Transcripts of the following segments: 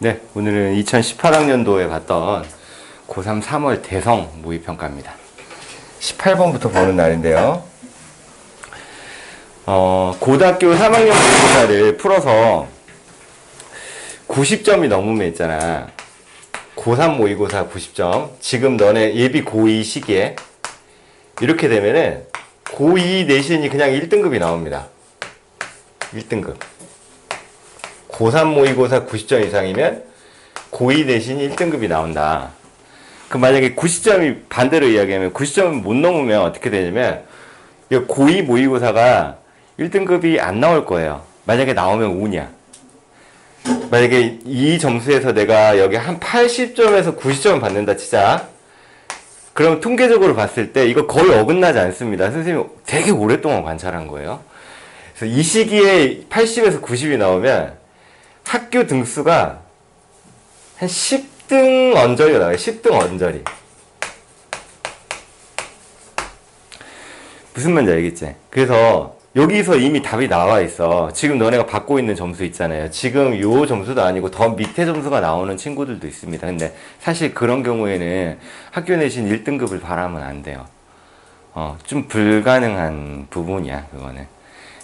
네, 오늘은 2018학년도에 봤던 고3 3월 대성 모의평가입니다. 18번부터 보는 날인데요. 고등학교 3학년 모의고사를 풀어서 90점이 넘으면 있잖아. 고3 모의고사 90점. 지금 너네 예비 고2 시기에 이렇게 되면은 고2 내신이 그냥 1등급이 나옵니다. 1등급. 고3 모의고사 90점 이상이면 고2 내신이 1등급이 나온다. 그럼 만약에 90점이 반대로 이야기하면 90점을 못 넘으면 어떻게 되냐면 고2 모의고사가 1등급이 안 나올 거예요. 만약에 나오면 운이야. 만약에 이 점수에서 내가 여기 한 80점에서 90점을 받는다 치자. 그럼 통계적으로 봤을 때 이거 거의 어긋나지 않습니다. 선생님이 되게 오랫동안 관찰한 거예요. 그래서 이 시기에 80에서 90이 나오면 학교 등수가 한 10등 언저리가 나와요. 10등 언저리. 무슨 말인지 알겠지? 그래서 여기서 이미 답이 나와 있어. 지금 너네가 받고 있는 점수 있잖아요. 지금 요 점수도 아니고 더 밑에 점수가 나오는 친구들도 있습니다. 근데 사실 그런 경우에는 학교 내신 1등급을 바라면 안 돼요. 좀 불가능한 부분이야, 그거는.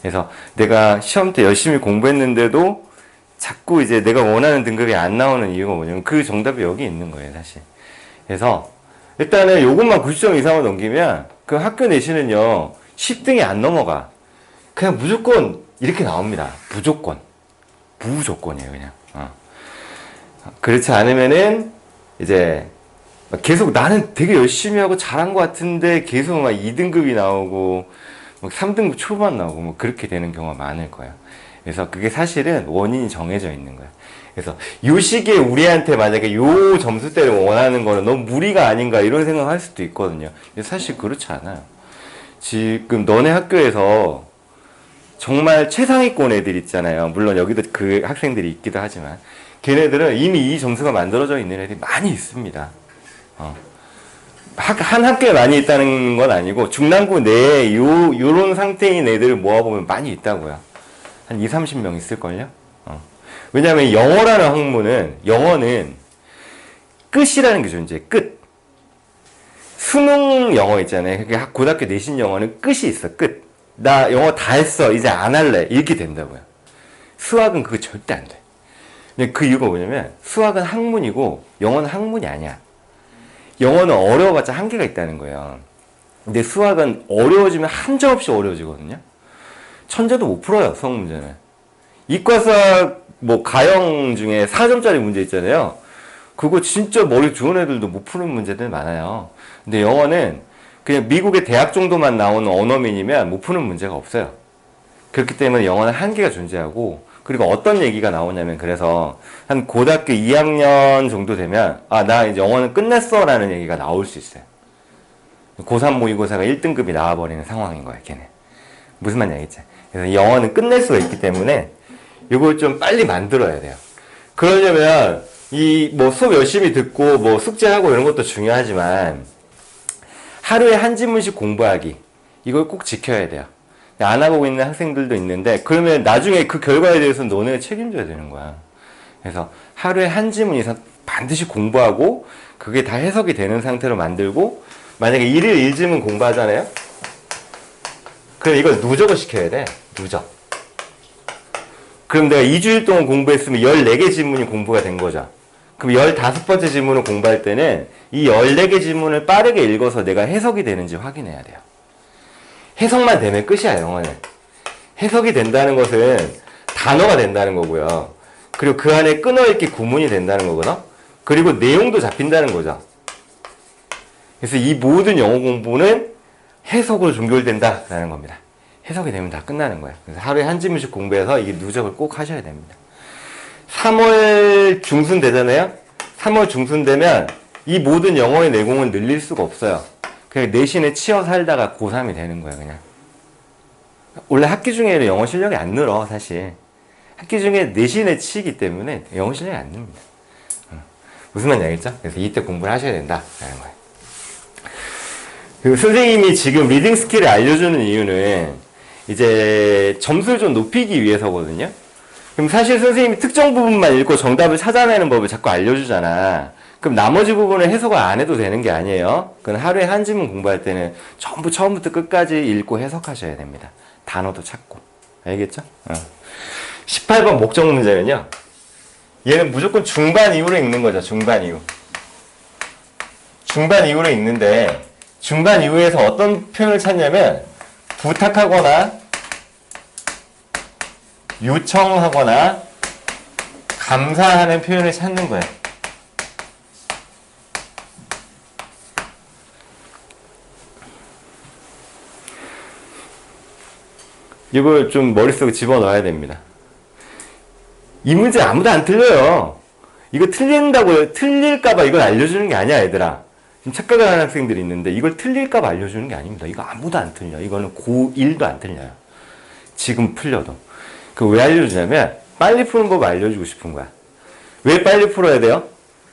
그래서 내가 시험 때 열심히 공부했는데도 자꾸 이제 내가 원하는 등급이 안 나오는 이유가 뭐냐면 그 정답이 여기 있는 거예요, 사실. 그래서 일단은 요것만 90점 이상을 넘기면 그 학교 내신은요 10등이 안 넘어가. 그냥 무조건 이렇게 나옵니다. 무조건이에요, 그냥. 그렇지 않으면은 이제 계속 나는 되게 열심히 하고 잘한 것 같은데 계속 막 2등급이 나오고 막 3등급 초반 나오고 뭐 그렇게 되는 경우가 많을 거예요. 그래서 그게 사실은 원인이 정해져 있는 거야. 그래서 요 시기에 우리한테 만약에 요 점수대를 원하는 거는 너무 무리가 아닌가 이런 생각할 수도 있거든요. 근데 사실 그렇지 않아요. 지금 너네 학교에서 정말 최상위권 애들 있잖아요. 물론 여기도 그 학생들이 있기도 하지만 걔네들은 이미 이 점수가 만들어져 있는 애들이 많이 있습니다. 한 학교에 많이 있다는 건 아니고 중랑구 내에 요런 상태인 애들을 모아보면 많이 있다고요. 한 2, 30명 있을걸요? 왜냐면 영어라는 학문은, 영어는 끝이라는 게 존재해. 끝. 수능 영어 있잖아요. 그러니까 고등학교 내신 영어는 끝이 있어. 끝. 나 영어 다 했어. 이제 안 할래. 이렇게 된다고요. 수학은 그거 절대 안 돼. 근데 그 이유가 뭐냐면 수학은 학문이고 영어는 학문이 아니야. 영어는 어려워봤자 한계가 있다는 거예요. 근데 수학은 어려워지면 한정없이 어려워지거든요. 천재도 못 풀어요, 수학 문제는. 이과수학, 가형 중에 4점짜리 문제 있잖아요. 그거 진짜 머리 좋은 애들도 못 푸는 문제들 많아요. 근데 영어는 그냥 미국의 대학 정도만 나오는 언어민이면 못 푸는 문제가 없어요. 그렇기 때문에 영어는 한계가 존재하고, 그리고 어떤 얘기가 나오냐면, 그래서 한 고등학교 2학년 정도 되면, 나 이제 영어는 끝냈어 라는 얘기가 나올 수 있어요. 고3 모의고사가 1등급이 나와버리는 상황인 거예요, 걔는. 무슨 말인지 알겠지? 그래서 영어는 끝낼 수가 있기 때문에 이걸 좀 빨리 만들어야 돼요. 그러려면 수업 열심히 듣고 숙제하고 이런 것도 중요하지만 하루에 한 지문씩 공부하기 이걸 꼭 지켜야 돼요. 안 하고 있는 학생들도 있는데 그러면 나중에 그 결과에 대해서 너네가 책임져야 되는 거야. 그래서 하루에 한 지문 이상 반드시 공부하고 그게 다 해석이 되는 상태로 만들고 만약에 1일 1지문 공부하잖아요. 그럼 이걸 누적을 시켜야 돼. 누적. 그럼 내가 2주일 동안 공부했으면 14개 지문이 공부가 된 거죠. 그럼 15번째 지문을 공부할 때는 이 14개 지문을 빠르게 읽어서 내가 해석이 되는지 확인해야 돼요. 해석만 되면 끝이야, 영어는. 해석이 된다는 것은 단어가 된다는 거고요. 그리고 그 안에 끊어읽기 구문이 된다는 거거든. 그리고 내용도 잡힌다는 거죠. 그래서 이 모든 영어 공부는 해석으로 종결된다라는 겁니다. 해석이 되면 다 끝나는 거예요. 그래서 하루에 한 지문씩 공부해서 이게 누적을 꼭 하셔야 됩니다. 3월 중순 되잖아요? 3월 중순 되면 이 모든 영어의 내공은 늘릴 수가 없어요. 그냥 내신에 치여 살다가 고3이 되는 거예요, 그냥. 원래 학기 중에는 영어 실력이 안 늘어, 사실. 학기 중에 내신에 치이기 때문에 영어 실력이 안 늡니다. 무슨 말인지 알겠죠? 그래서 이때 공부를 하셔야 된다라는 거예요. 그리고 선생님이 지금 리딩 스킬을 알려주는 이유는 이제 점수를 좀 높이기 위해서거든요. 그럼 사실 선생님이 특정 부분만 읽고 정답을 찾아내는 법을 자꾸 알려주잖아. 그럼 나머지 부분을 해석을 안 해도 되는 게 아니에요. 그건 하루에 한 지문 공부할 때는 전부 처음부터 끝까지 읽고 해석하셔야 됩니다. 단어도 찾고. 알겠죠? 18번 목적 문제는요. 얘는 무조건 중반 이후로 읽는 거죠. 중반 이후. 중반 이후로 읽는데 중반 이후에서 어떤 표현을 찾냐면 부탁하거나 요청하거나 감사하는 표현을 찾는 거예요. 이걸 좀 머릿속에 집어넣어야 됩니다. 이 문제 아무도 안 틀려요. 이거 틀릴까봐 이걸 알려주는 게 아니야, 얘들아. 지금 착각을 하는 학생들이 있는데 이걸 틀릴까봐 알려주는 게 아닙니다. 이거 아무도 안 틀려. 이거는 고1도 안 틀려요. 지금 풀려도. 그 왜 알려주냐면 빨리 푸는 법 알려주고 싶은 거야. 왜 빨리 풀어야 돼요?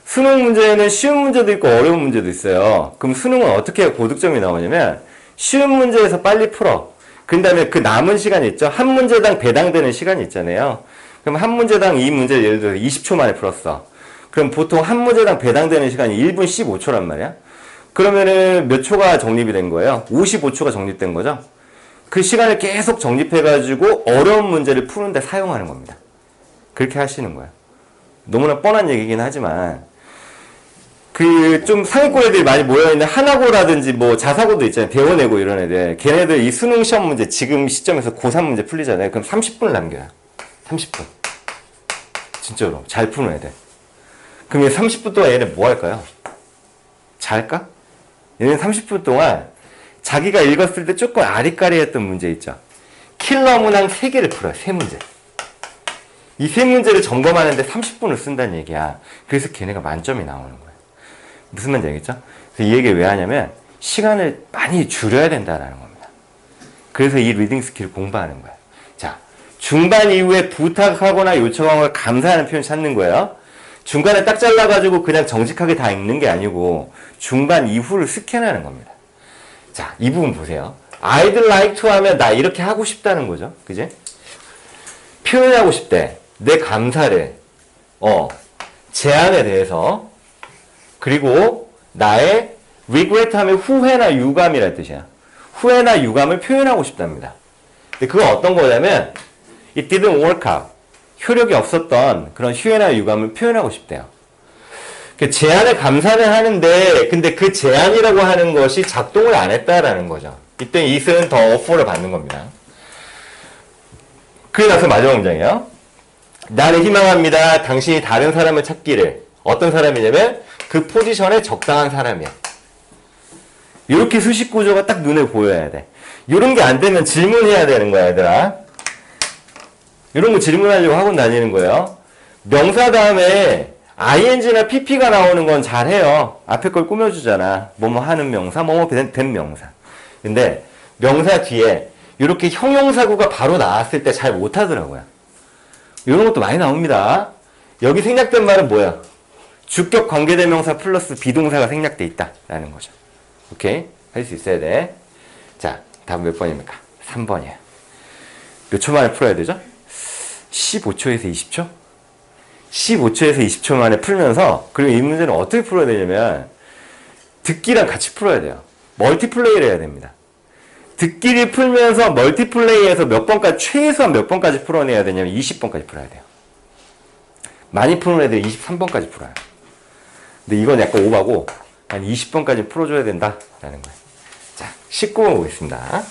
수능 문제에는 쉬운 문제도 있고 어려운 문제도 있어요. 그럼 수능은 어떻게 고득점이 나오냐면 쉬운 문제에서 빨리 풀어. 그 다음에 그 남은 시간이 있죠. 한 문제당 배당되는 시간이 있잖아요. 그럼 한 문제당 이 문제를 예를 들어서 20초 만에 풀었어. 그럼 보통 한 문제당 배당되는 시간이 1분 15초란 말이야. 그러면은 몇 초가 정립이 된 거예요? 55초가 정립된 거죠. 그 시간을 계속 정립해가지고 어려운 문제를 푸는데 사용하는 겁니다. 그렇게 하시는 거예요. 너무나 뻔한 얘기긴 하지만 그 좀 상위권 애들이 많이 모여있는 하나고라든지 뭐 자사고도 있잖아요. 대원외고 이런 애들. 걔네들 이 수능 시험 문제 지금 시점에서 고3 문제 풀리잖아요. 그럼 30분을 남겨요. 30분. 진짜로. 잘 푸는 애들. 그럼 30분 동안 얘네 뭐 할까요? 잘까? 얘는 30분 동안 자기가 읽었을 때 조금 아리까리했던 문제 있죠. 킬러 문항 3개를 풀어요. 3문제. 이 3문제를 점검하는데 30분을 쓴다는 얘기야. 그래서 걔네가 만점이 나오는 거야. 무슨 말인지 알겠죠? 그래서 이 얘기를 왜 하냐면 시간을 많이 줄여야 된다는 겁니다. 그래서 이 리딩 스킬을 공부하는 거야. 자, 중반 이후에 부탁하거나 요청하거나 감사하는 표현 찾는 거예요. 중간에 딱 잘라가지고 그냥 정직하게 다 읽는 게 아니고 중반 이후를 스캔하는 겁니다. 자, 이 부분 보세요. I'd like to 하면 나 이렇게 하고 싶다는 거죠. 그지? 표현하고 싶대. 내 감사를. 제안에 대해서. 그리고 나의 regret 하면 후회나 유감이라는 뜻이야. 후회나 유감을 표현하고 싶답니다. 근데 그건 어떤 거냐면 it didn't work out. 효력이 없었던 그런 후회나 유감을 표현하고 싶대요. 제안에 감사는 하는데 근데 그 제안이라고 하는 것이 작동을 안 했다라는 거죠. 이때 it은 더 offer를 받는 겁니다. 그래 나서 마지막 문장이에요. 나는 희망합니다. 당신이 다른 사람을 찾기를. 어떤 사람이냐면 그 포지션에 적당한 사람이야. 이렇게 수식 구조가 딱 눈에 보여야 돼. 이런 게 안 되면 질문해야 되는 거야, 얘들아. 이런 거 질문하려고 학원 다니는 거예요. 명사 다음에 ing나 pp가 나오는 건 잘해요. 앞에 걸 꾸며주잖아. 뭐뭐 하는 명사, 뭐뭐 된 명사. 근데 명사 뒤에 이렇게 형용사구가 바로 나왔을 때 잘 못하더라고요. 이런 것도 많이 나옵니다. 여기 생략된 말은 뭐야? 주격 관계대명사 플러스 비동사가 생략돼 있다 라는 거죠. 오케이? 할 수 있어야 돼. 자, 다음 몇 번입니까? 3번이에요. 몇 초 만에 풀어야 되죠? 15초에서 20초? 15초에서 20초 만에 풀면서, 그리고 이 문제는 어떻게 풀어야 되냐면 듣기랑 같이 풀어야 돼요. 멀티플레이를 해야 됩니다. 듣기를 풀면서 멀티플레이에서 몇 번까지, 최소한 몇 번까지 풀어내야 되냐면 20번까지 풀어야 돼요. 많이 푸는 애들이 23번까지 풀어요. 근데 이건 약간 오바고 한 20번까지 풀어줘야 된다라는 거예요. 자, 19번 보겠습니다.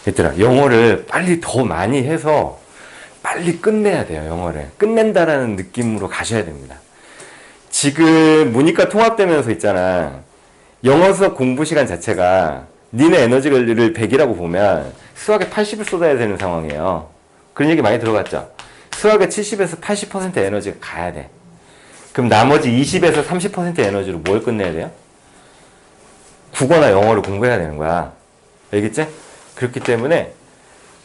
얘들아, 영어를 빨리 더 많이 해서 빨리 끝내야 돼요. 영어를 끝낸다라는 느낌으로 가셔야 됩니다. 지금 문이과 통합되면서 있잖아. 영어 수업 공부 시간 자체가 니네 에너지를 100이라고 보면 수학에 80을 쏟아야 되는 상황이에요. 그런 얘기 많이 들어봤죠? 수학에 70에서 80% 에너지가 가야 돼. 그럼 나머지 20에서 30% 에너지로 뭘 끝내야 돼요? 국어나 영어를 공부해야 되는 거야. 알겠지? 그렇기 때문에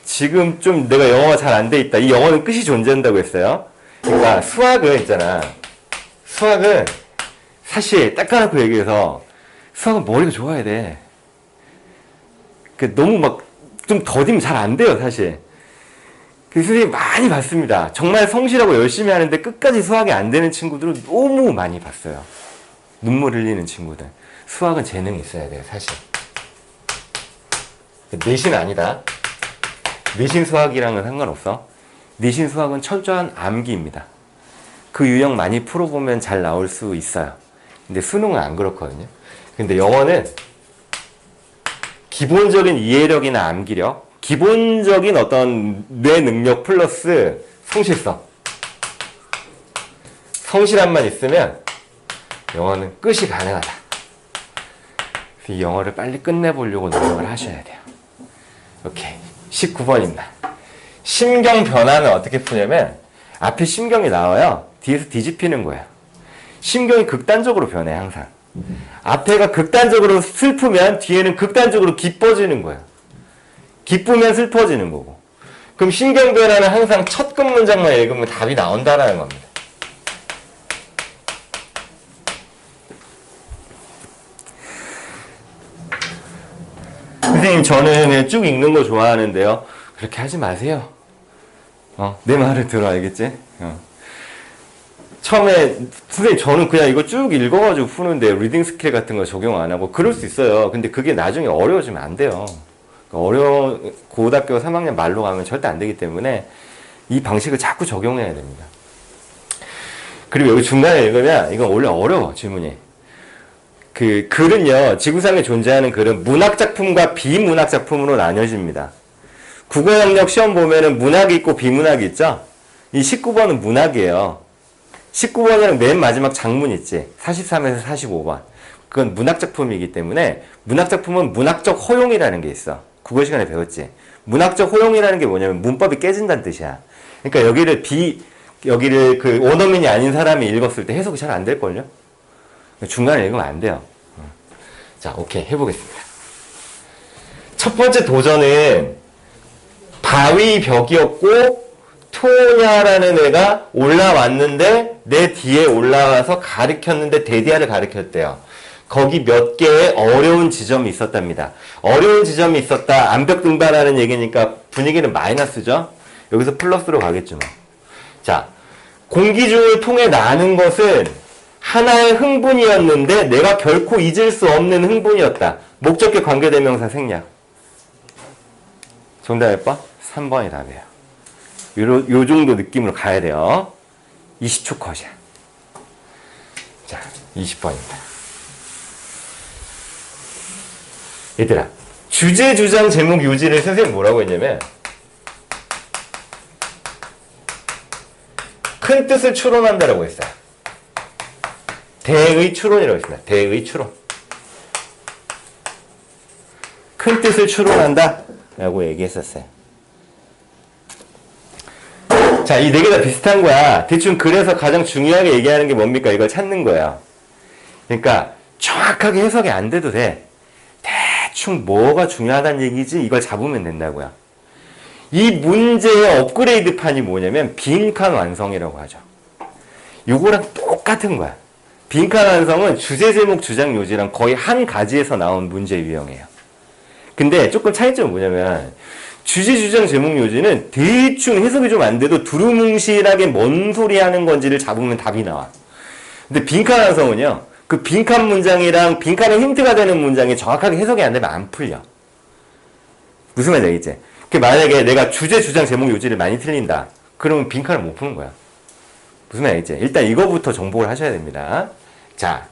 지금 좀 내가 영어가 잘 안 돼 있다. 이 영어는 끝이 존재한다고 했어요. 그러니까 수학은 있잖아. 수학은 사실 딱 까놓고 얘기해서 수학은 머리가 좋아야 돼. 너무 막 좀 더디면 잘 안 돼요, 사실. 선생님 많이 봤습니다. 정말 성실하고 열심히 하는데 끝까지 수학이 안 되는 친구들은 너무 많이 봤어요. 눈물 흘리는 친구들. 수학은 재능이 있어야 돼요, 사실. 내신 아니다. 내신 수학이랑은 상관없어. 내신 수학은 철저한 암기입니다. 그 유형 많이 풀어보면 잘 나올 수 있어요. 근데 수능은 안 그렇거든요. 근데 영어는 기본적인 이해력이나 암기력, 기본적인 어떤 뇌 능력 플러스 성실성. 성실함만 있으면 영어는 끝이 가능하다. 이 영어를 빨리 끝내보려고 노력을 하셔야 돼요. 오케이. 19번입니다. 심경 변화는 어떻게 푸냐면 앞에 심경이 나와요. 뒤에서 뒤집히는 거예요. 심경이 극단적으로 변해 항상. 앞에가 극단적으로 슬프면 뒤에는 극단적으로 기뻐지는 거예요. 기쁘면 슬퍼지는 거고. 그럼 심경 변화는 항상 첫 끝 문장만 읽으면 답이 나온다라는 겁니다. 선생님 저는 그냥 쭉 읽는 거 좋아하는데요. 그렇게 하지 마세요. 내 말을 들어, 알겠지? 처음에 선생님 저는 그냥 이거 쭉 읽어가지고 푸는데 리딩 스킬 같은 거 적용 안 하고 그럴 수 있어요. 근데 그게 나중에 어려워지면 안 돼요. 고등학교 3학년 말로 가면 절대 안 되기 때문에 이 방식을 자꾸 적용해야 됩니다. 그리고 여기 중간에 읽으면 이건 원래 어려워, 질문이. 그 글은요, 지구상에 존재하는 글은 문학작품과 비문학작품으로 나뉘어집니다. 국어 영역 시험 보면은 문학이 있고 비문학이 있죠? 이 19번은 문학이에요. 19번이랑 맨 마지막 장문 있지? 43에서 45번. 그건 문학작품이기 때문에 문학작품은 문학적 허용이라는 게 있어. 국어 시간에 배웠지? 문학적 허용이라는 게 뭐냐면 문법이 깨진다는 뜻이야. 그러니까 여기를 그 원어민이 아닌 사람이 읽었을 때 해석이 잘 안 될걸요? 중간에 읽으면 안 돼요. 자, 오케이. 해보겠습니다. 첫 번째 도전은 바위 벽이었고 토냐라는 애가 올라왔는데 내 뒤에 올라와서 가르쳤는데 데디아를 가르쳤대요. 거기 몇 개의 어려운 지점이 있었답니다. 어려운 지점이 있었다. 암벽 등반하는 얘기니까 분위기는 마이너스죠. 여기서 플러스로 가겠죠. 뭐. 자, 공기중을 통해 나는 것은 하나의 흥분이었는데 내가 결코 잊을 수 없는 흥분이었다. 목적격 관계대명사 생략. 정답 몇 번? 3번이 답이에요. 요 정도 느낌으로 가야 돼요. 20초 컷이야. 자, 20번입니다. 얘들아, 주제, 주장, 제목, 요지를 선생님 뭐라고 했냐면 큰 뜻을 추론한다라고 했어요. 대의 추론이라고 했습니다. 대의 추론. 큰 뜻을 추론한다 라고 얘기했었어요. 자, 이 네 개 다 비슷한 거야. 대충 그래서 가장 중요하게 얘기하는 게 뭡니까? 이걸 찾는 거야. 그러니까 정확하게 해석이 안 돼도 돼. 대충 뭐가 중요하다는 얘기지 이걸 잡으면 된다고요. 이 문제의 업그레이드 판이 뭐냐면 빈칸 완성이라고 하죠. 요거랑 똑같은 거야. 빈칸 완성은 주제, 제목, 주장, 요지랑 거의 한 가지에서 나온 문제 유형이에요. 근데 조금 차이점은 뭐냐면 주제, 주장, 제목, 요지는 대충 해석이 좀 안 돼도 두루뭉실하게 뭔 소리 하는 건지를 잡으면 답이 나와. 근데 빈칸 완성은요, 그 빈칸 문장이랑 빈칸에 힌트가 되는 문장이 정확하게 해석이 안 되면 안 풀려. 무슨 말인지 알겠지? 만약에 내가 주제, 주장, 제목, 요지를 많이 틀린다. 그러면 빈칸을 못 푸는 거야. 무슨 말인지 알겠지? 일단 이거부터 정복을 하셔야 됩니다. 자,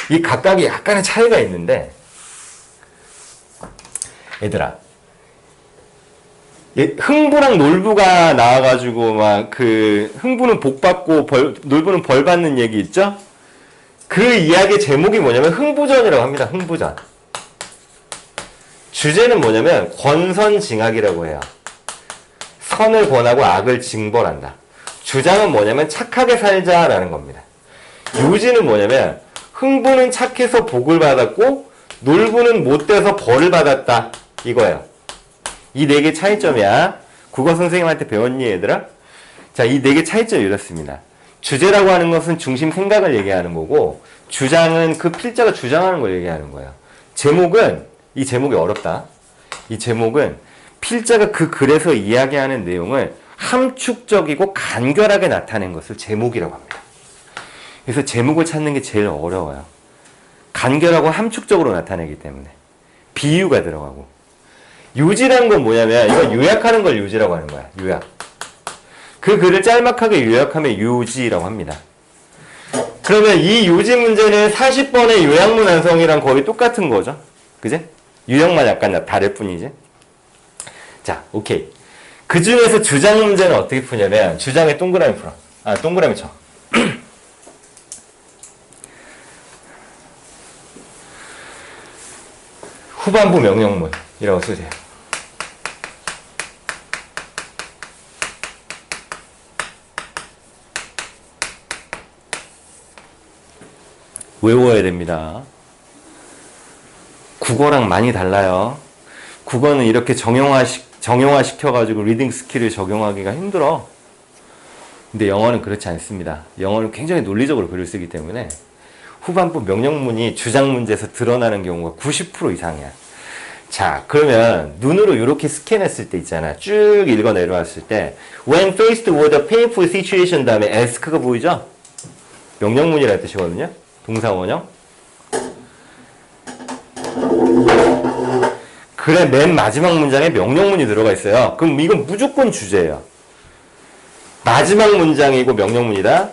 이 각각이 약간의 차이가 있는데, 얘들아, 흥부랑 놀부가 나와가지고 흥부는 복 받고 놀부는 벌 받는 얘기 있죠? 그 이야기의 제목이 뭐냐면 흥부전이라고 합니다. 흥부전. 주제는 뭐냐면 권선징악이라고 해요. 선을 권하고 악을 징벌한다. 주장은 뭐냐면 착하게 살자라는 겁니다. 요지는 뭐냐면 흥부는 착해서 복을 받았고 놀부는 못돼서 벌을 받았다. 이거예요. 이 네 개 차이점이야. 국어 선생님한테 배웠니, 얘들아? 자, 이 네 개 차이점이 이렇습니다. 주제라고 하는 것은 중심 생각을 얘기하는 거고, 주장은 그 필자가 주장하는 걸 얘기하는 거예요. 제목은, 이 제목이 어렵다. 이 제목은 필자가 그 글에서 이야기하는 내용을 함축적이고 간결하게 나타낸 것을 제목이라고 합니다. 그래서 제목을 찾는 게 제일 어려워요. 간결하고 함축적으로 나타내기 때문에. 비유가 들어가고. 유지라는 건 뭐냐면 이건 요약하는 걸 유지라고 하는 거야. 요약. 그 글을 짤막하게 요약하면 유지라고 합니다. 그러면 이 유지 문제는 40번의 요약문 완성이랑 거의 똑같은 거죠. 그제? 유형만 약간 다를 뿐이지. 자, 오케이. 그 중에서 주장 문제는 어떻게 푸냐면 주장에 동그라미 풀어. 동그라미 쳐. 후반부 명령문이라고 쓰세요. 외워야 됩니다. 국어랑 많이 달라요. 국어는 이렇게 정형화시켜가지고 리딩 스킬을 적용하기가 힘들어. 근데 영어는 그렇지 않습니다. 영어는 굉장히 논리적으로 글을 쓰기 때문에 후반부 명령문이 주장 문제에서 드러나는 경우가 90% 이상이야. 자, 그러면 눈으로 이렇게 스캔했을 때 있잖아. 쭉 읽어 내려왔을 때 When faced with a painful situation 다음에 ask가 보이죠? 명령문이라는 뜻이거든요. 동사 원형. 그래, 맨 마지막 문장에 명령문이 들어가 있어요. 그럼 이건 무조건 주제예요. 마지막 문장이고 명령문이다.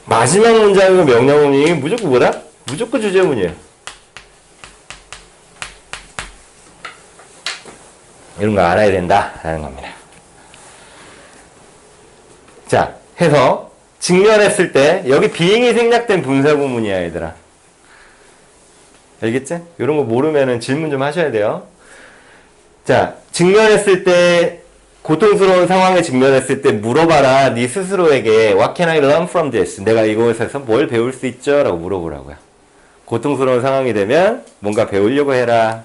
마지막 문장이고 명령문이 무조건 뭐다? 무조건 주제문이에요. 이런 거 알아야 된다라는 겁니다. 자, 해서 직면했을 때 여기 being이 생략된 분사구문이야, 얘들아. 알겠지? 이런 거 모르면은 질문 좀 하셔야 돼요. 자, 직면했을 때 고통스러운 상황에 직면했을 때 물어봐라. 네 스스로에게 What can I learn from this? 내가 이것에서 뭘 배울 수 있죠? 라고 물어보라고요. 고통스러운 상황이 되면 뭔가 배우려고 해라.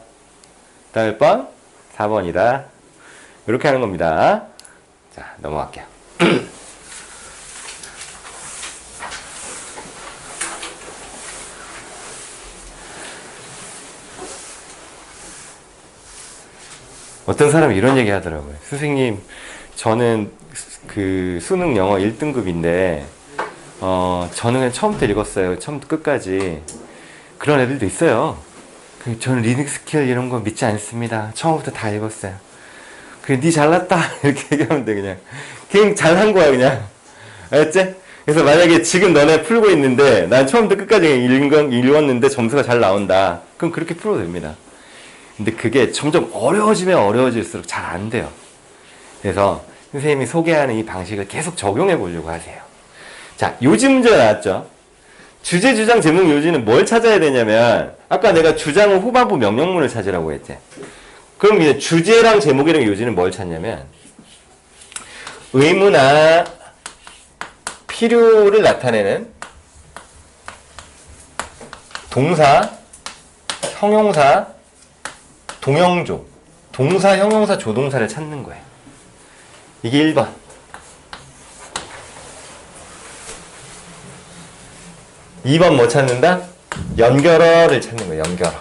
다음 몇 번? 4번이다. 이렇게 하는 겁니다. 자, 넘어갈게요. 어떤 사람이 이런 얘기 하더라고요. 선생님, 저는 그 수능 영어 1등급인데, 저는 그냥 처음부터 읽었어요. 처음부터 끝까지. 그런 애들도 있어요. 저는 리딩 스킬 이런 거 믿지 않습니다. 처음부터 다 읽었어요. 그래, 니 잘났다. 이렇게 얘기하면 돼, 그냥. 그냥 잘한 거야, 그냥. 알았지? 그래서 만약에 지금 너네 풀고 있는데, 난 처음부터 끝까지 읽었는데 점수가 잘 나온다. 그럼 그렇게 풀어도 됩니다. 근데 그게 점점 어려워지면 어려워질수록 잘 안 돼요. 그래서 선생님이 소개하는 이 방식을 계속 적용해 보려고 하세요. 자, 요지 문제가 나왔죠. 주제, 주장, 제목, 요지는 뭘 찾아야 되냐면 아까 내가 주장은 후반부 명령문을 찾으라고 했지. 그럼 이제 주제랑 제목이랑 요지는 뭘 찾냐면 의무나 필요를 나타내는 동사, 형용사, 동형조, 동사, 형용사, 조동사를 찾는 거예요. 이게 1번. 2번 뭐 찾는다? 연결어를 찾는 거예요. 연결어.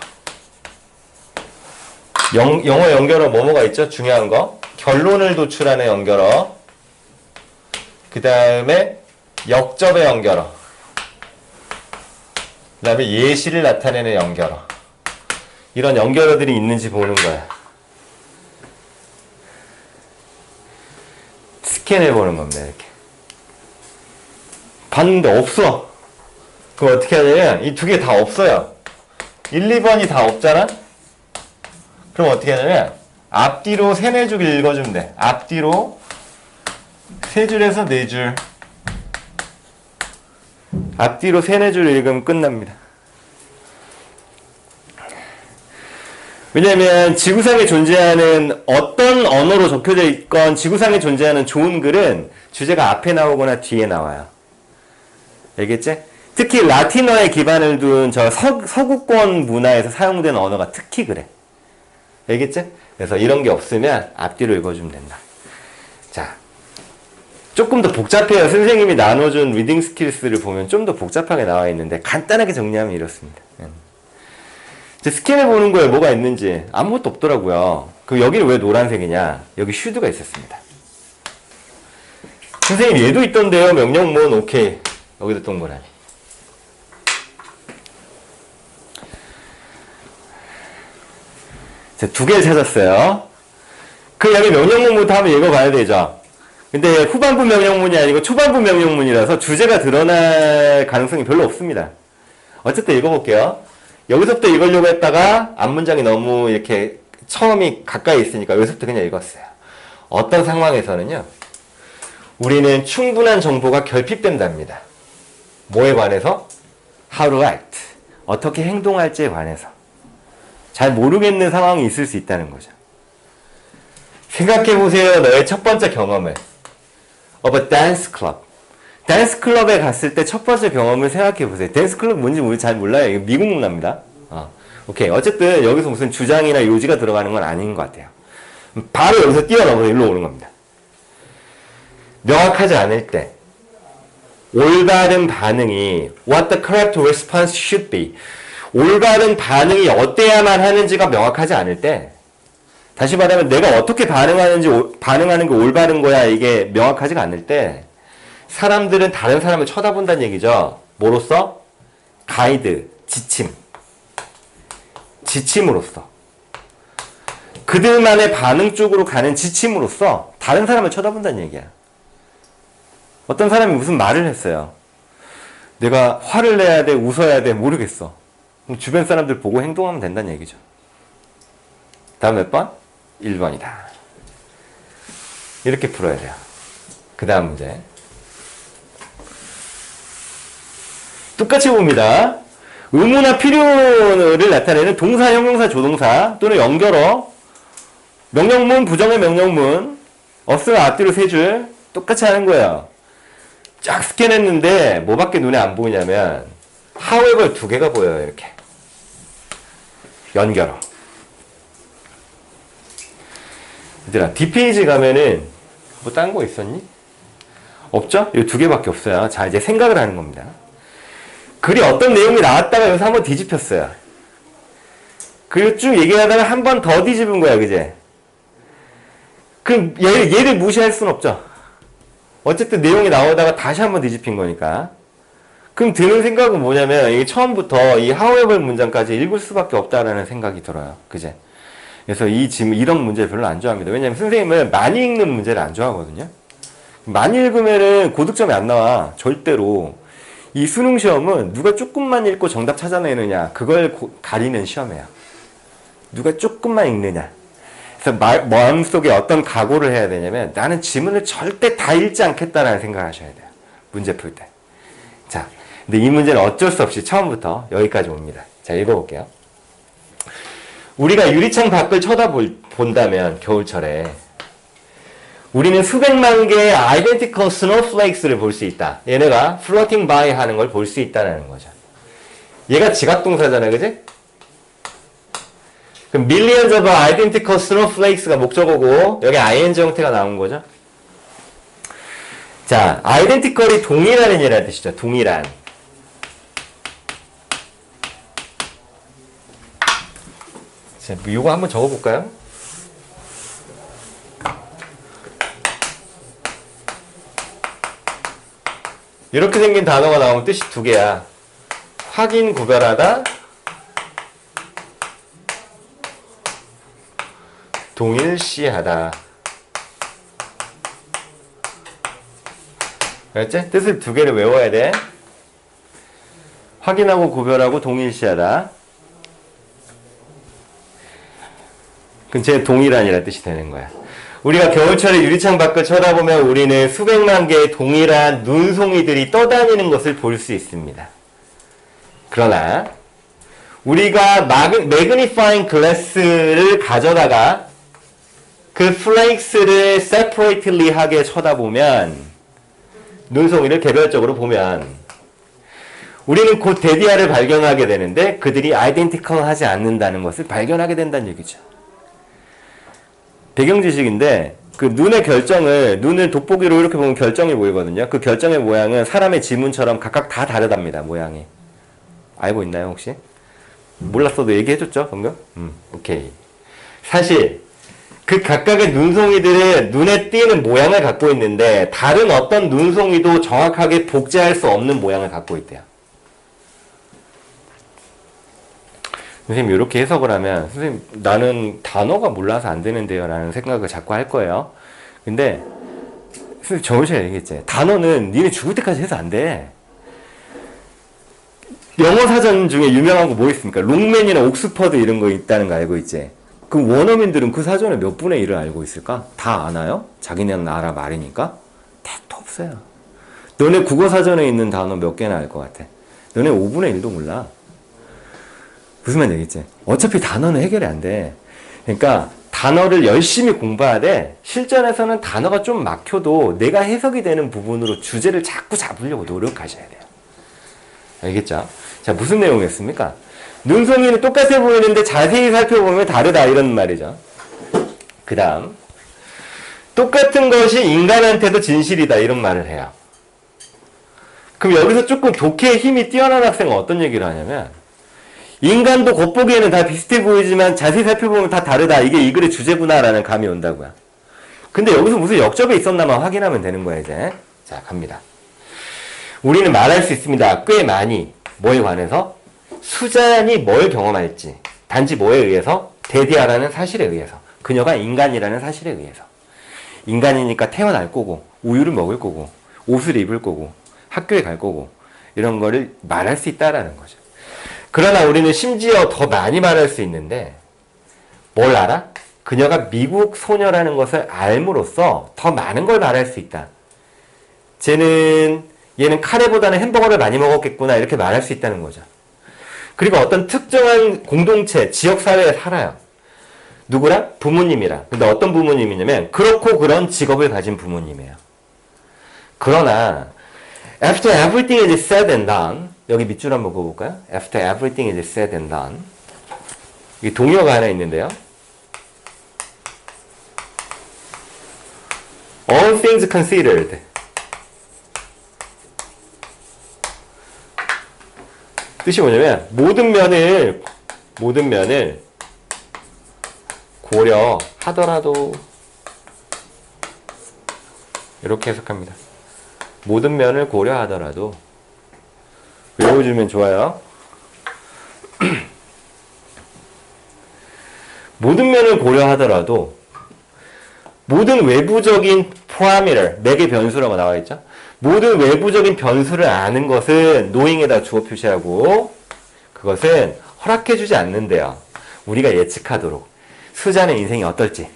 영어 연결어 뭐뭐가 있죠? 중요한 거. 결론을 도출하는 연결어. 그 다음에 역접의 연결어. 그 다음에 예시를 나타내는 연결어. 이런 연결어들이 있는지 보는 거야. 스캔해 보는 겁니다. 이렇게. 봤는데 없어. 그럼 어떻게 하냐면 이 두 개 다 없어요. 1, 2번이 다 없잖아? 그럼 어떻게 하냐면 앞뒤로 3, 4줄 읽어주면 돼. 앞뒤로 3줄에서 4줄. 앞뒤로 3, 4줄 읽으면 끝납니다. 왜냐면 지구상에 존재하는 어떤 언어로 적혀져 있건 지구상에 존재하는 좋은 글은 주제가 앞에 나오거나 뒤에 나와요. 알겠지? 특히 라틴어에 기반을 둔 저 서구권 문화에서 사용된 언어가 특히 그래. 알겠지? 그래서 이런 게 없으면 앞뒤로 읽어주면 된다. 자, 조금 더 복잡해요. 선생님이 나눠준 리딩 스킬스를 보면 좀 더 복잡하게 나와 있는데 간단하게 정리하면 이렇습니다. 이제 스캔해 보는 거에 뭐가 있는지 아무것도 없더라고요. 그럼 여기는 왜 노란색이냐? 여기 슈드가 있었습니다. 선생님 얘도 있던데요. 명령문. 오케이. 여기도 동그라미. 자, 두 개를 찾았어요. 그 여기 명령문부터 한번 읽어봐야 되죠. 근데 후반부 명령문이 아니고 초반부 명령문이라서 주제가 드러날 가능성이 별로 없습니다. 어쨌든 읽어볼게요. 여기서부터 읽으려고 했다가 앞문장이 너무 이렇게 처음이 가까이 있으니까 여기서부터 그냥 읽었어요. 어떤 상황에서는요. 우리는 충분한 정보가 결핍된답니다. 뭐에 관해서? How to act. 어떻게 행동할지에 관해서. 잘 모르겠는 상황이 있을 수 있다는 거죠. 생각해보세요. 너의 첫 번째 경험을. of a dance club. 댄스 클럽에 갔을 때 첫 번째 경험을 생각해보세요. 댄스 클럽 뭔지 우리 잘 몰라요. 이거 미국 문화입니다. 오케이. 어쨌든 여기서 무슨 주장이나 요지가 들어가는 건 아닌 것 같아요. 바로 여기서 뛰어넘어서 일로 오는 겁니다. 명확하지 않을 때 올바른 반응이 what the correct response should be. 올바른 반응이 어때야만 하는지가 명확하지 않을 때 다시 말하면 내가 어떻게 반응하는 게 올바른 거야 이게 명확하지가 않을 때 사람들은 다른 사람을 쳐다본다는 얘기죠. 뭐로써? 가이드, 지침으로써. 그들만의 반응 쪽으로 가는 지침으로써 다른 사람을 쳐다본다는 얘기야. 어떤 사람이 무슨 말을 했어요. 내가 화를 내야 돼, 웃어야 돼, 모르겠어. 그럼 주변 사람들 보고 행동하면 된다는 얘기죠. 다음 몇 번? 1번이다. 이렇게 풀어야 돼요. 그 다음 문제. 똑같이 봅니다. 의무나 필요를 나타내는 동사, 형용사, 조동사 또는 연결어, 명령문, 부정의 명령문, 어스가 앞뒤로 세 줄 똑같이 하는 거예요. 쫙 스캔했는데 뭐밖에 눈에 안 보이냐면 however 두 개가 보여요. 이렇게 연결어. 얘들아 뒷페이지 가면은 뭐 딴 거 있었니? 없죠? 이 두 개밖에 없어요. 자 이제 생각을 하는 겁니다. 글이 어떤 내용이 나왔다가 여기서 한번 뒤집혔어요. 그리고 쭉 얘기하다가 한 번 더 뒤집은 거야, 그제? 그럼 얘를 무시할 수는 없죠. 어쨌든 내용이 나오다가 다시 한 번 뒤집힌 거니까. 그럼 드는 생각은 뭐냐면, 이게 처음부터 이 however 문장까지 읽을 수밖에 없다라는 생각이 들어요. 그제? 그래서 이런 문제를 별로 안 좋아합니다. 왜냐면 선생님은 많이 읽는 문제를 안 좋아하거든요. 많이 읽으면은 고득점이 안 나와. 절대로. 이 수능 시험은 누가 조금만 읽고 정답 찾아내느냐 그걸 가리는 시험이에요. 누가 조금만 읽느냐. 그래서 마음속에 어떤 각오를 해야 되냐면 나는 지문을 절대 다 읽지 않겠다라는 생각을 하셔야 돼요. 문제 풀 때. 자, 근데 이 문제는 어쩔 수 없이 처음부터 여기까지 옵니다. 자, 읽어볼게요. 우리가 유리창 밖을 쳐다본다면 겨울철에 우리는 수백만 개의 identical snowflakes를 볼 수 있다. 얘네가 floating by 하는 걸 볼 수 있다는 거죠. 얘가 지각동사잖아요. 그지? 그럼 millions of identical snowflakes가 목적어고 여기 ing 형태가 나온 거죠. 자, identical이 동일한 이라는 뜻이죠. 동일한. 자, 이거 한번 적어볼까요? 이렇게 생긴 단어가 나오면 뜻이 두 개야. 확인, 구별하다, 동일시하다. 알았지? 뜻을 두 개를 외워야 돼. 확인하고 구별하고 동일시하다. 그럼 제 동일한이라는 뜻이 되는 거야. 우리가 겨울철에 유리창 밖을 쳐다보면 우리는 수백만 개의 동일한 눈송이들이 떠다니는 것을 볼 수 있습니다. 그러나 우리가 매그니파잉 글래스를 가져다가 그 플레이크스를 separately하게 쳐다보면 눈송이를 개별적으로 보면 우리는 곧 데디아를 발견하게 되는데 그들이 identical하지 않는다는 것을 발견하게 된다는 얘기죠. 배경 지식인데 그 눈의 결정을 눈을 돋보기로 이렇게 보면 결정이 보이거든요. 그 결정의 모양은 사람의 지문처럼 각각 다 다르답니다. 모양이. 알고 있나요 혹시? 몰랐어도 얘기해줬죠 방금? 오케이. 사실 그 각각의 눈송이들은 눈에 띄는 모양을 갖고 있는데 다른 어떤 눈송이도 정확하게 복제할 수 없는 모양을 갖고 있대요. 선생님 이렇게 해석을 하면 선생님 나는 단어가 몰라서 안 되는데요 라는 생각을 자꾸 할 거예요. 근데 선생님 저번 시간에 얘기했지. 단어는 니네 죽을 때까지 해서 안 돼. 영어 사전 중에 유명한 거 뭐 있습니까? 롱맨이나 옥스퍼드 이런 거 있다는 거 알고 있지? 그럼 원어민들은 그 사전에 몇 분의 1을 알고 있을까? 다 아나요? 자기네 나라 말이니까? 택도 없어요. 너네 국어 사전에 있는 단어 몇 개나 알 것 같아? 너네 5분의 1도 몰라. 무슨 말 얘기했지? 어차피 단어는 해결이 안 돼. 그러니까 단어를 열심히 공부해야 돼. 실전에서는 단어가 좀 막혀도 내가 해석이 되는 부분으로 주제를 자꾸 잡으려고 노력하셔야 돼요. 알겠죠? 자, 무슨 내용이었습니까? 눈송이는 똑같아 보이는데 자세히 살펴보면 다르다 이런 말이죠. 그 다음 똑같은 것이 인간한테도 진실이다 이런 말을 해요. 그럼 여기서 조금 독해의 힘이 뛰어난 학생은 어떤 얘기를 하냐면 인간도 겉보기에는 다 비슷해 보이지만 자세히 살펴보면 다 다르다. 이게 이 글의 주제구나라는 감이 온다고요. 근데 여기서 무슨 역접이 있었나만 확인하면 되는 거예요 이제. 자, 갑니다. 우리는 말할 수 있습니다. 꽤 많이. 뭐에 관해서? 수잔이 뭘 경험할지. 단지 뭐에 의해서? 데디아라는 사실에 의해서. 그녀가 인간이라는 사실에 의해서. 인간이니까 태어날 거고, 우유를 먹을 거고, 옷을 입을 거고, 학교에 갈 거고, 이런 거를 말할 수 있다라는 거죠. 그러나 우리는 심지어 더 많이 말할 수 있는데, 뭘 알아? 그녀가 미국 소녀라는 것을 알므로써 더 많은 걸 말할 수 있다. 얘는 카레보다는 햄버거를 많이 먹었겠구나 이렇게 말할 수 있다는 거죠. 그리고 어떤 특정한 공동체, 지역사회에 살아요. 누구랑? 부모님이랑. 근데 어떤 부모님이냐면 그렇고 그런 직업을 가진 부모님이에요. 그러나 after everything is said and done 여기 밑줄 한번 그어볼까요? after everything is said and done 이게 동요가 하나 있는데요. all things considered 뜻이 뭐냐면 모든 면을 고려하더라도 이렇게 해석합니다. 모든 면을 고려하더라도 외워주면 좋아요. 모든 면을 고려하더라도 모든 외부적인 parameter, 4개 변수라고 나와 있죠. 모든 외부적인 변수를 아는 것은 knowing에다 주어 표시하고 그것은 허락해주지 않는데요. 우리가 예측하도록 수잔의 인생이 어떨지